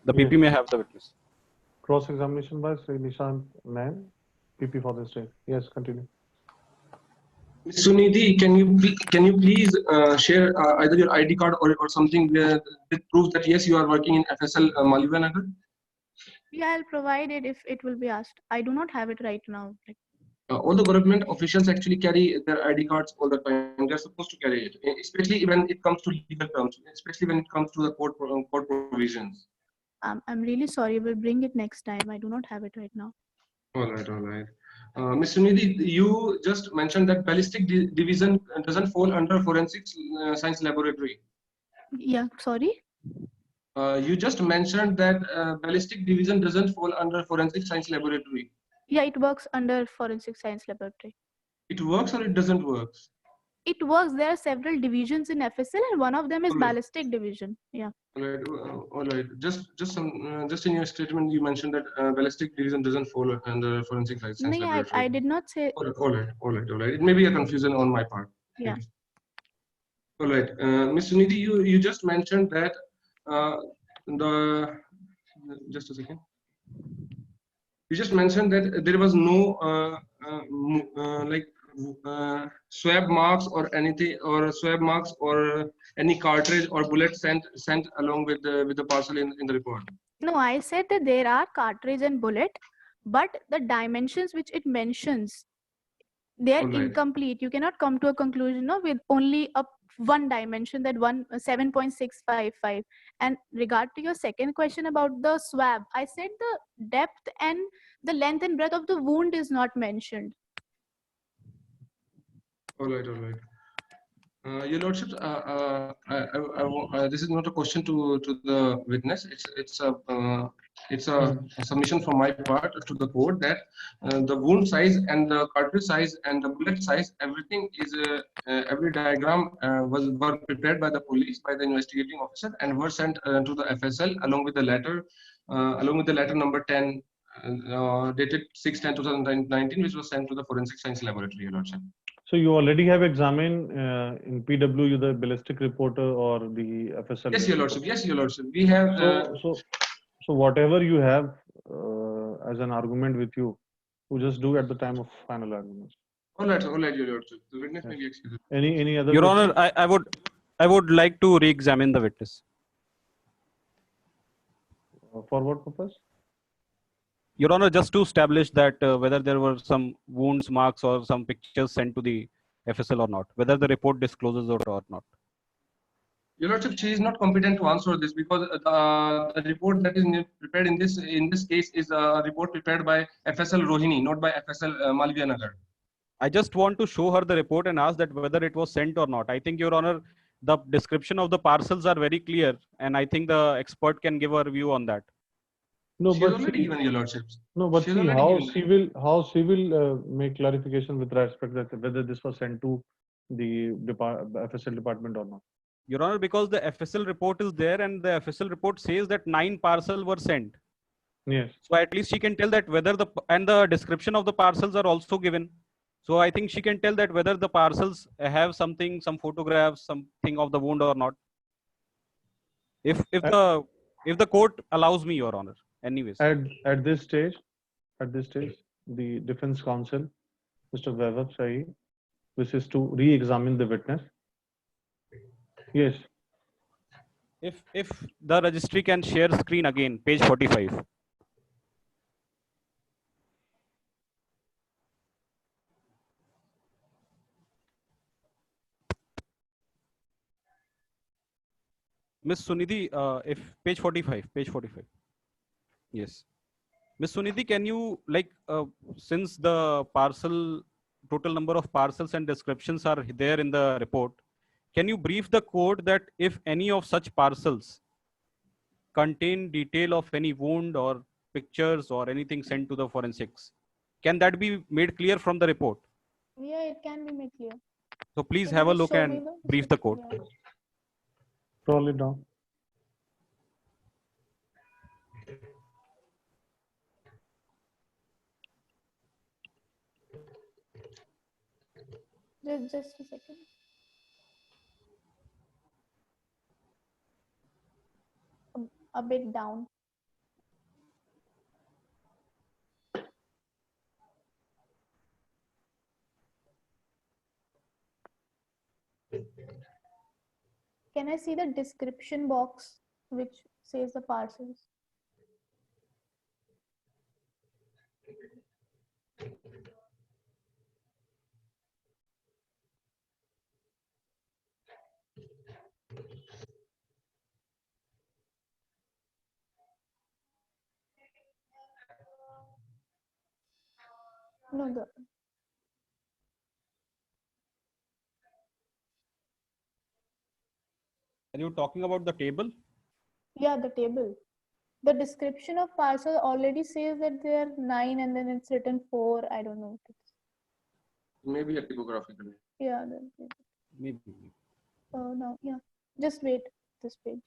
the PP may have the witness. Cross examination by Sri Nishant Nayan, PP for the state. Yes, continue. Ms. Sunidhi, can you please share either your ID card or something that proves that yes, you are working in FSL Malivanagar? Yeah, I'll provide it if it will be asked. I do not have it right now. Like, All the government officials actually carry their ID cards all the time. They're supposed to carry it, especially when it comes to legal terms, especially when it comes to the court provisions. I'm really sorry. We'll bring it next time. I do not have it right now. All right, all right. Ms. Sunidhi, you just mentioned that ballistic division doesn't fall under forensics science laboratory. Yeah, sorry. You just mentioned that ballistic division doesn't fall under forensic science laboratory. Yeah, it works under forensic science laboratory. It works or it doesn't work? It works. There are several divisions in FSL, and one of them is Alright. ballistic division. Yeah. All right. Just in your statement, you mentioned that ballistic division doesn't fall under forensic science No, yeah, laboratory. I did not say. All right. It may be a confusion on my part. Yeah. All right, Ms. Sunidhi, you just mentioned that just a second. You just mentioned that there was no swab marks or anything, or swab marks or any cartridge or bullet sent along with the parcel in the report. No, I said that there are cartridge and bullet, but the dimensions which it mentions, they are Alright. incomplete. You cannot come to a conclusion with only one dimension, that 7.655. And regard to your second question about the swab, I said the depth and the length and breadth of the wound is not mentioned. All right. Your Lordship, this is not a question to the witness. It's a It's a submission from my part to the court that the wound size and the cartridge size and the bullet size, everything is every diagram were prepared by the police, by the investigating officer, and were sent to the FSL along with the letter number 10 dated 6/10/2019, which was sent to the forensic science laboratory, Your Lordship. So you already have examined in PW the ballistic reporter or the FSL? Yes, Your Lordship. Yes, Your Lordship. We have. So whatever you have as an argument with you, you just do at the time of final arguments. All right, Your Lordship. The witness may be excused. Any other? Your Honor, I would like to re-examine the witness. For what purpose? Your Honor, just to establish that whether there were some wounds, marks, or some pictures sent to the FSL or not, whether the report discloses it or not. Your Lordship, she is not competent to answer this because the report that is prepared in this case is a report prepared by FSL Rohini, not by FSL Malviya Nagar. I just want to show her the report and ask that whether it was sent or not. I think, Your Honor, the description of the parcels are very clear, and I think the expert can give a review on that. No, but already given, Your Lordship. No, but see how she will make clarification with respect that whether this was sent to the FSL department or not. Your Honor, because the FSL report is there and the FSL report says that 9 parcels were sent. Yes. So at least she can tell that whether and the description of the parcels are also given. So I think she can tell that whether the parcels have something, some photographs, something of the wound or not. If the court allows me, Your Honor. Anyways. At this stage, the defense counsel, Mr. Vaibhav Shahi, wishes to re-examine the witness. Yes. If the registry can share screen again, page 45. Miss Sunidhi, if page 45. Yes. Miss Sunidhi, can you since the total number of parcels and descriptions are there in the report, can you brief the court that if any of such parcels contain detail of any wound or pictures or anything sent to the forensics, can that be made clear from the report? Yeah, it can be made clear. So please have a look and brief the court. Yeah. Scroll it down. Just a second. A bit down. Can I see the description box which says the parcels? No, Are you talking about the table? Yeah, the table. The description of parcel already says that there are 9 and then it's written 4. I don't know. Maybe a typographical. Yeah. Maybe. Oh, no. Yeah. Just wait this page.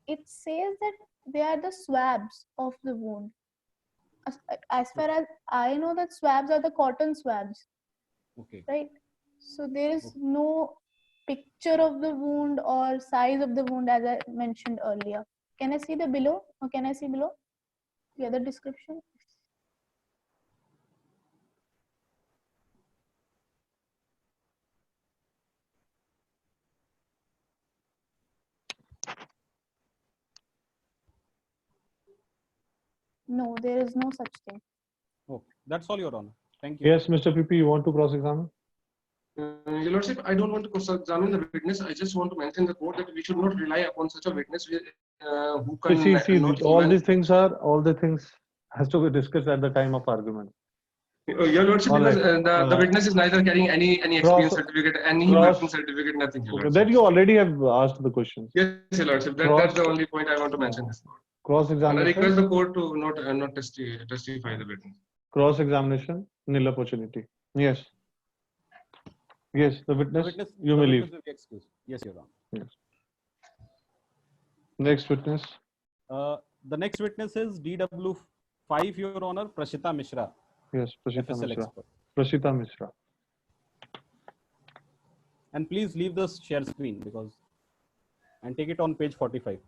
It says that they are the swabs of the wound. As far as I know, that swabs are the cotton swabs. Okay. Right? So there is no picture of the wound or size of the wound as I mentioned earlier. Can I see the below? Or can I see below? The other description? No, there is no such thing. Okay. That's all, Your Honor. Thank you. Yes, Mr. PP, you want to cross-examine? Your Lordship, I don't want to cross-examine the witness. I just want to mention the court that we should not rely upon such a witness who can See, all the things has to be discussed at the time of argument. Your Lordship, All because right. the witness is neither carrying any experience certificate, any cross- working certificate, nothing. Your Okay, Lordship. then you already have asked the questions. Yes, Your Lordship. That's the only point I want to mention. And I Cross-examination. request the court to not testify the witness. Cross-examination, nil opportunity. Yes. Yes, the witness, you may leave. Will be excused. Yes, Your Honor. Yes. Next witness. The next witness is DW5, Your Honor, Prashita Mishra, Yes, Prashita FSL Mishra. expert. Prashita Mishra. And please leave the share screen and take it on page 45.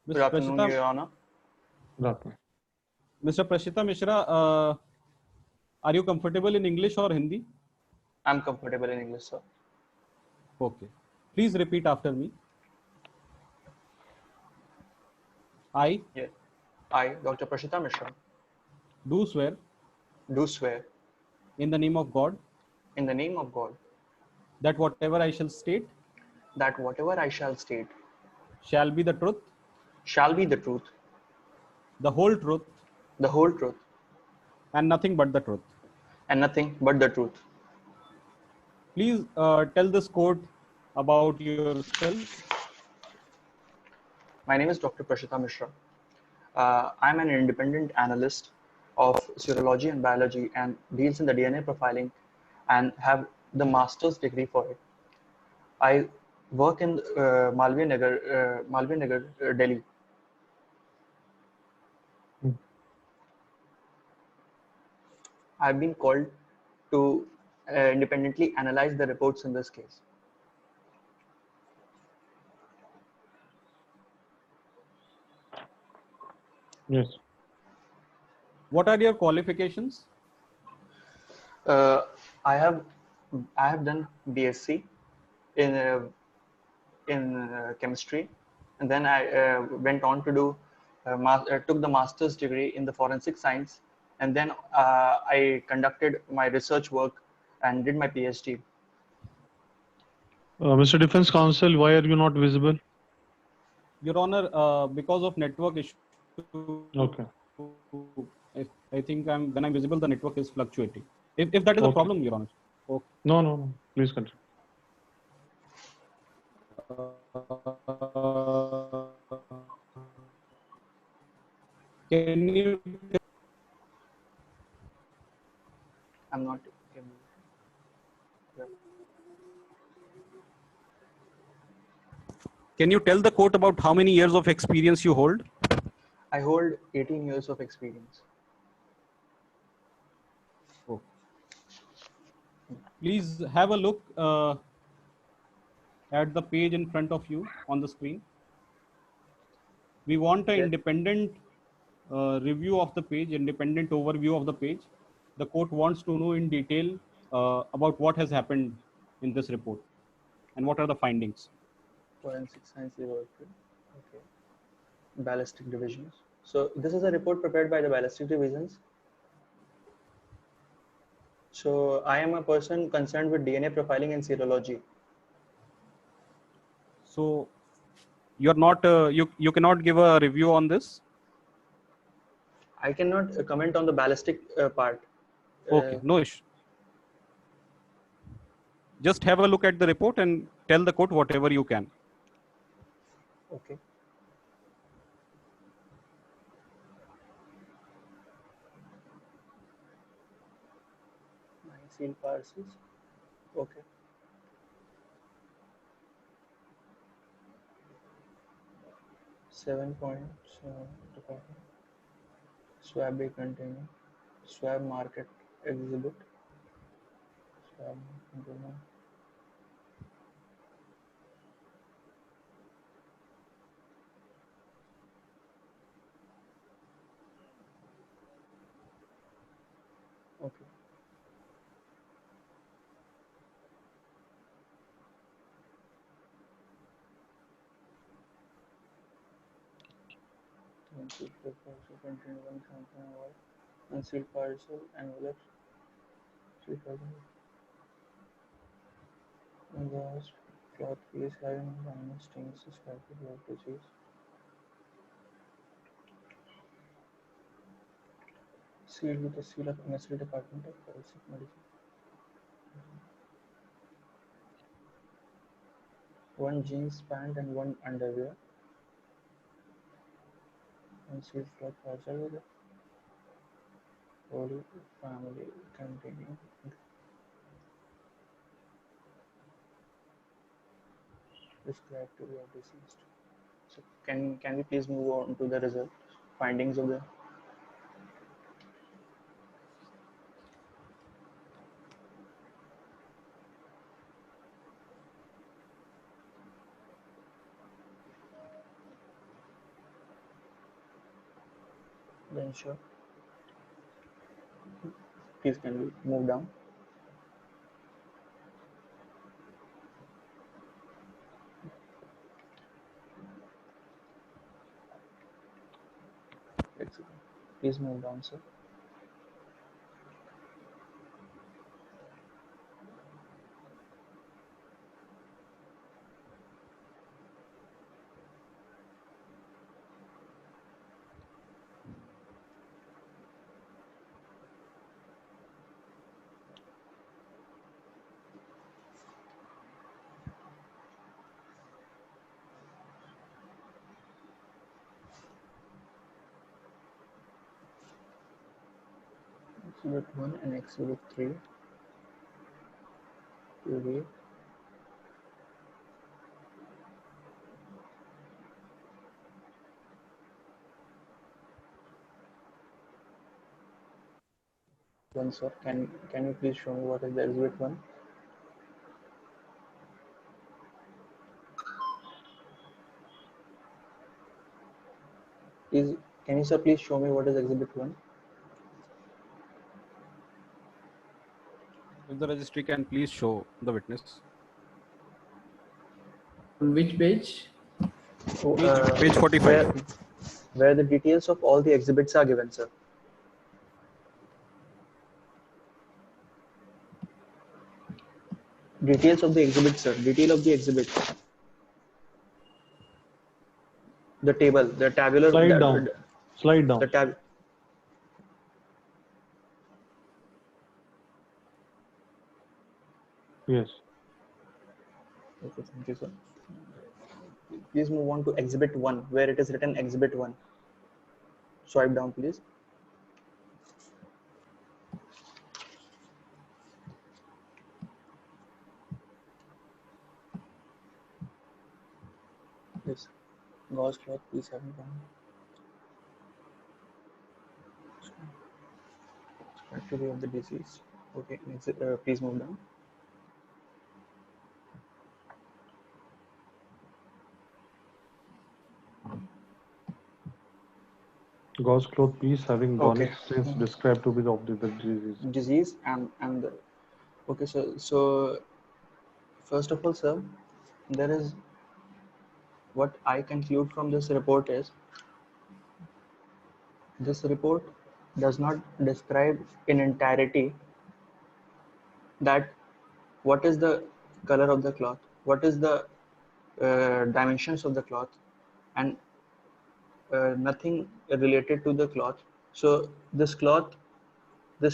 Ms. Good afternoon, Prashita- Your Honor. Good afternoon. Mr. Prashita Mishra, are you comfortable in English or Hindi? I'm comfortable in English, sir. Okay. Please repeat after me. I I, Dr. Prashita Mishra, do swear do swear in the name of God in the name of God that whatever I shall state that whatever I shall state shall be the truth, shall be the truth, the whole truth, the whole truth, and nothing but the truth. and nothing but the truth. Please tell this court about yourself. My name is Dr. Prashita Mishra. I'm an independent analyst of serology and biology and deals in the DNA profiling and have the master's degree for it. I work in Malviya Nagar, Delhi. I've been called to independently analyze the reports in this case. Yes. What are your qualifications? I have done BSc in chemistry, and then I went on to do took the master's degree in the forensic science, and then I conducted my research work and did my PhD. Mr. Defense Counsel, why are you not visible? Your Honor, because of network issue. Okay. I think when I'm visible, the network is fluctuating. If that is a Okay. problem, Your Honor. Okay. No. Please continue. Can you I'm not. Can you tell the court about how many years of experience you hold? I hold 18 years of experience. Please have a look at the page in front of you on the screen. We want an Yes. independent review of the page, independent overview of the page. The court wants to know in detail about what has happened in this report and what are the findings. Forensic science laboratory. Okay. Ballistic divisions. So this is a report prepared by the ballistic divisions. So I am a person concerned with DNA profiling and serology. So you're not you cannot give a review on this. I cannot comment on the ballistic part. Okay, no issue. Just have a look at the report and tell the court whatever you can. Okay. Nine seal parcels. Okay. Swab bay containing swab market exhibit. Swab container. Okay. Unsealed parcel containing one sample of all. Unsealed parcel envelopes. Sealed parcel. Embossed cloth case having minus stains to scalpel blood disease. Sealed with the seal of MSc Department of Forensic Medicine. One jeans pant and one underwear. One sealed flat parcel with the Holy Family containing. Described to be of deceased. So can we please move on to the result findings of the then sure. Please can we move down? Please move down, sir. Exhibit 1 and Exhibit 3 to read. One sir, can you please show me what is the Exhibit 1? Can you sir please show me what is Exhibit 1? If the registry can please show the witness. On which page? So, Page 45. Where the details of all the exhibits are given, sir. Details of the exhibit, sir. Detail of the exhibit. The table, the tabular. Slide down. Slide down. The tab. Yes. Okay, thank you, sir. Please move on to Exhibit 1, where it is written Exhibit 1. Swipe down, please. Yes. Gauze cloth, please have it down. Activity of the disease. Okay, next, please move down. Gauze cloth piece having garnish stains described to be of the disease. Disease and the, okay, so first of all, sir, there is what I conclude from this report is this report does not describe in entirety that what is the color of the cloth, what is the dimensions of the cloth, and nothing related to the cloth. So this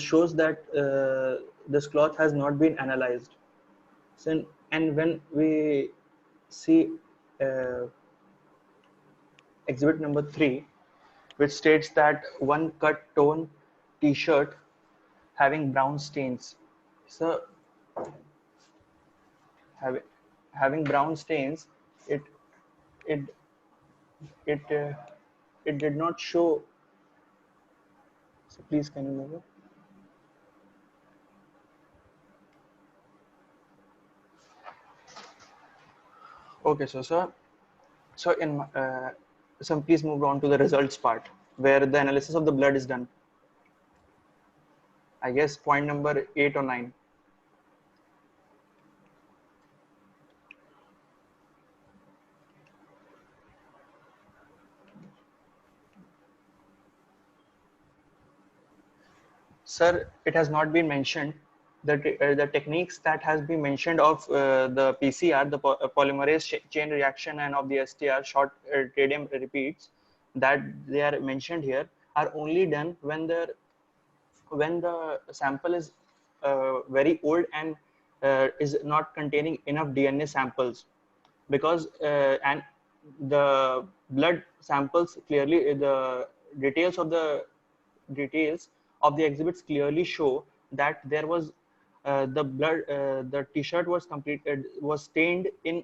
shows that this cloth has not been analyzed. So, and when we see exhibit number 3, which states that one cut tone t-shirt having brown stains. So having brown stains, it did not show. So please can you move it? Okay, so in so please move on to the results part where the analysis of the blood is done. I guess point number 8 or 9. Sir, it has not been mentioned that the techniques that has been mentioned of the PCR, the polymerase chain reaction, and of the STR, short tritium repeats, that they are mentioned here, are only done when the when the sample is very old and is not containing enough DNA samples, because and the blood samples clearly, the details of the exhibits clearly show that there was the blood, the t-shirt was completed, was stained in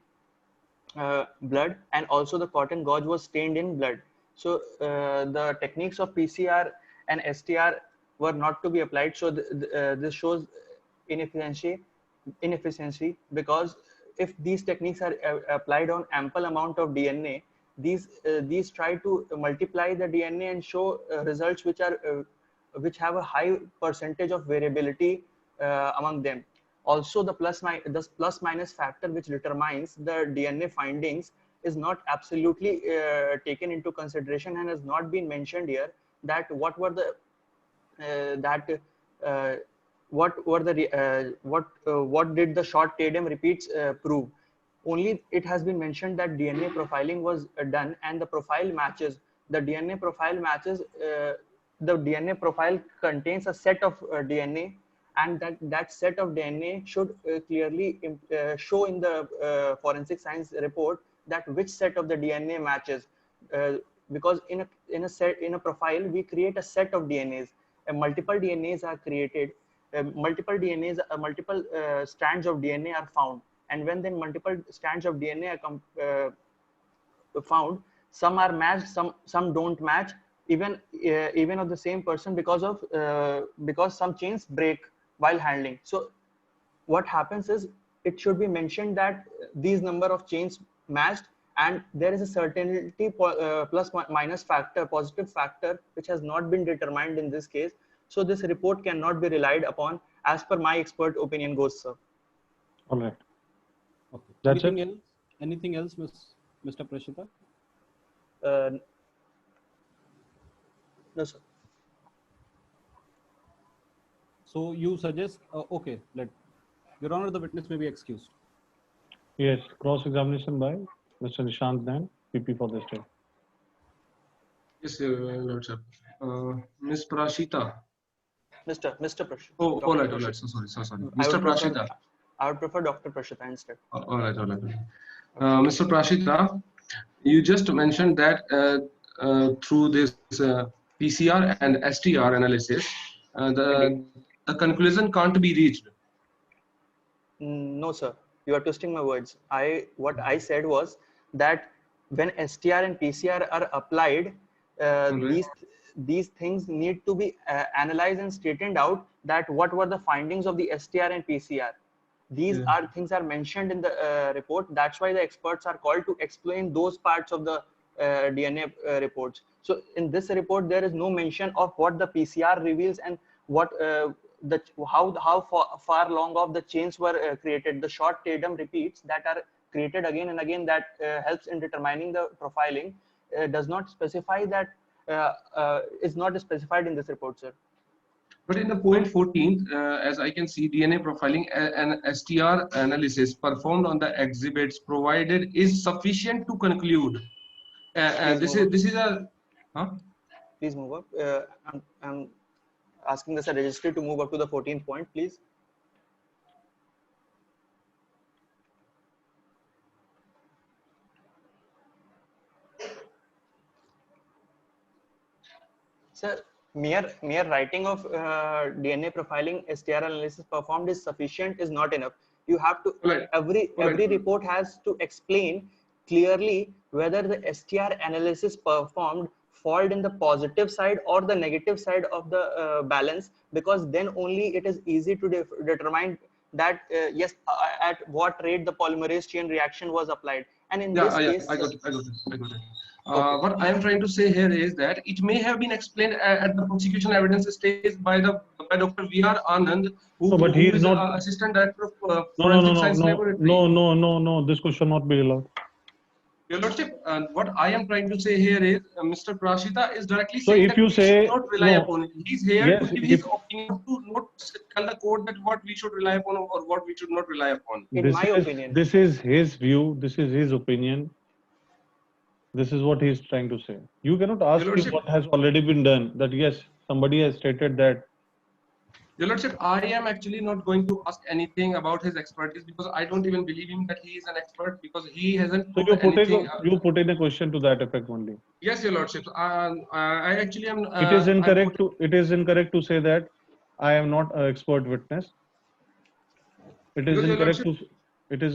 blood, and also the cotton gauze was stained in blood. So the techniques of PCR and STR were not to be applied. So this shows inefficiency, because if these techniques are applied on ample amount of DNA, these try to multiply the DNA and show results which are which have a high percentage of variability among them. Also, the plus minus factor which determines the DNA findings is not absolutely taken into consideration, and has not been mentioned here. That what were the what did the short tandem repeats prove? Only it has been mentioned that DNA profiling was done, and the profile matches. The DNA profile matches. The DNA profile contains a set of DNA, and that set of DNA should clearly show in the forensic science report that which set of the DNA matches. Because in a profile we create a set of DNAs, and multiple DNAs are created. Multiple strands of DNA are found, and when then multiple strands of DNA are found, some are matched, some don't match, even of the same person, because some chains break while handling. So what happens is, it should be mentioned that these number of chains matched, and there is a certainty plus minus factor, positive factor, which has not been determined in this case. So this report cannot be relied upon, as per my expert opinion goes, sir. All right. Okay. That's Anything it? else? Anything else, Mr. Prashita? No, sir. So you suggest, okay, Your Honor, the witness may be excused. Yes, cross-examination by Mr. Nishant Nain, PP for the state. Yes, Lordship. Ms. Prashita. Mr. Prashita. Oh, all right. So sorry. Mr. Prashita. I would prefer Dr. Prashita instead. All right. Mr. Prashita, you just mentioned that through this PCR and STR analysis, the conclusion can't be reached. No, sir. You are twisting my words. What I said was that when STR and PCR are applied, these things need to be analyzed and straightened out, that what were the findings of the STR and PCR. These things are mentioned in the report. That's why the experts are called to explain those parts of the DNA reports. So in this report, there is no mention of what the PCR reveals and what how far long of the chains were created. The short tandem repeats that are created again and again, that helps in determining the profiling, does not specify that, is not specified in this report, sir. But in the point 14, as I can see, DNA profiling and STR analysis performed on the exhibits provided is sufficient to conclude. This is a. Huh? Please move up. I'm asking the registry to move up to the 14th point, please. Sir, mere writing of DNA profiling STR analysis performed is sufficient is not enough. You have to, every report has to explain clearly whether the STR analysis performed fall in the positive side or the negative side of the balance, because then only it is easy to determine that yes, at what rate the polymerase chain reaction was applied. And in this case, I got it. What I am trying to say here is that it may have been explained at the prosecution evidence stage by Dr. V.R. Anand, who is not assistant director of forensic science laboratory. No. This question not be allowed. Your Lordship, what I am trying to say here is Mr. Prashita is directly So saying if that you we say should not rely upon it. He's here yes, to give his opinion, to not tell the court that what we should rely upon or what we should not rely upon. In my opinion, this is his view. This is his opinion. This is what he is trying to say. You cannot ask him what has already been done. That yes, somebody has stated that Your Lordship, I am actually not going to ask anything about his expertise because I don't even believe him that he is an expert because he hasn't So proved anything. you put in a question to that effect only. Yes, Your Lordship. I actually am. It is incorrect to say that I am not an expert witness. It is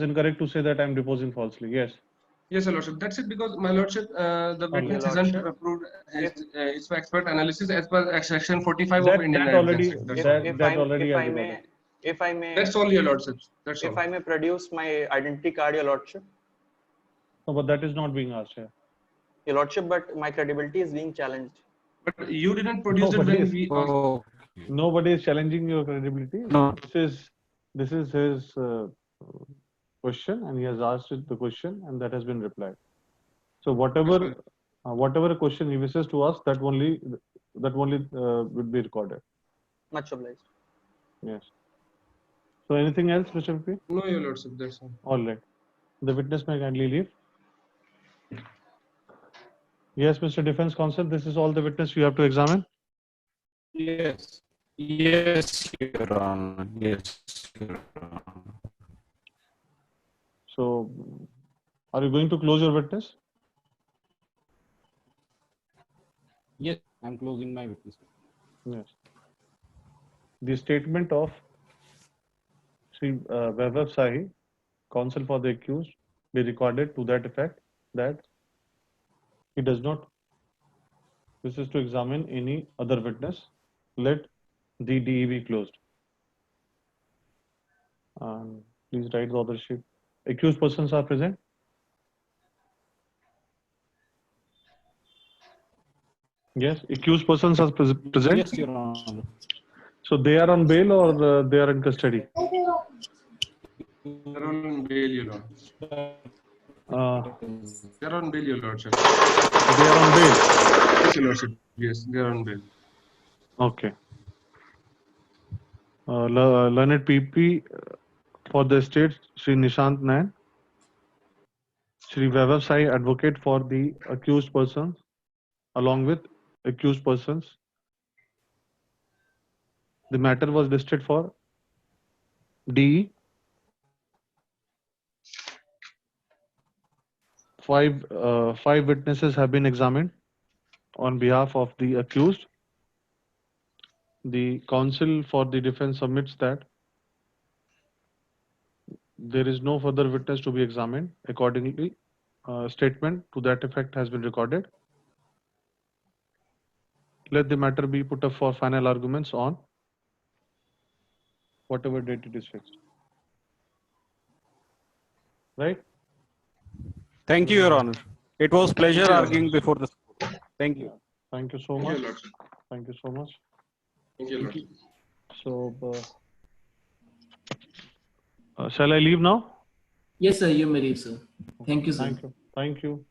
incorrect to say that I am deposing falsely. Yes. Yes, Your Lordship. That's it because my Lordship, the witness hasn't proved his expert analysis as per section 45 of Indian Evidence Act. If I may. That's all, Your Lordship. That's all. If I may produce my identity card, Your Lordship. No, but that is not being asked here. Your Lordship, but my credibility is being challenged. But you didn't produce it when we asked. Nobody is challenging your credibility. No. This is his question, and he has asked it the question, and that has been replied. So whatever question he wishes to ask, that only would be recorded. Much obliged. Yes. So anything else, Mr. VP? No, Your Lordship. That's all. All right. The witness may kindly leave. Yes, Mr. Defense Counsel, this is all the witness you have to examine. Yes. Yes, Your Honor. Yes, Your Honor. So, are you going to close your witness? Yes, I'm closing my witness. Yes. The statement of Sri Vaibhav Sahi, counsel for the accused, be recorded to that effect that he does not wishes to examine any other witness. Let the DE be closed. Please write the authorship. Accused persons are present. Yes, accused persons are present. Yes, Your Honor. So they are on bail or they are in custody? They're on bail, Your Lord. They're on bail, Your Lordship. They are on bail. Yes, Your Lordship. Yes, they're on bail. Okay. Learned PP for the state, Sri Nishant Nayan. Sri Vaibhav Sai, advocate for the accused persons, along with accused persons. The matter was listed for DE. 5 witnesses have been examined on behalf of the accused. The counsel for the defense submits that there is no further witness to be examined. Accordingly, statement to that effect has been recorded. Let the matter be put up for final arguments on whatever date it is fixed. Right? Thank you, Your Honor. It was pleasure arguing before the court. Thank you. Thank you so much. Thank you so much. Thank you, Lord. So, shall I leave now? Yes, sir. You may leave, sir. Thank you, sir. Thank you. Thank you.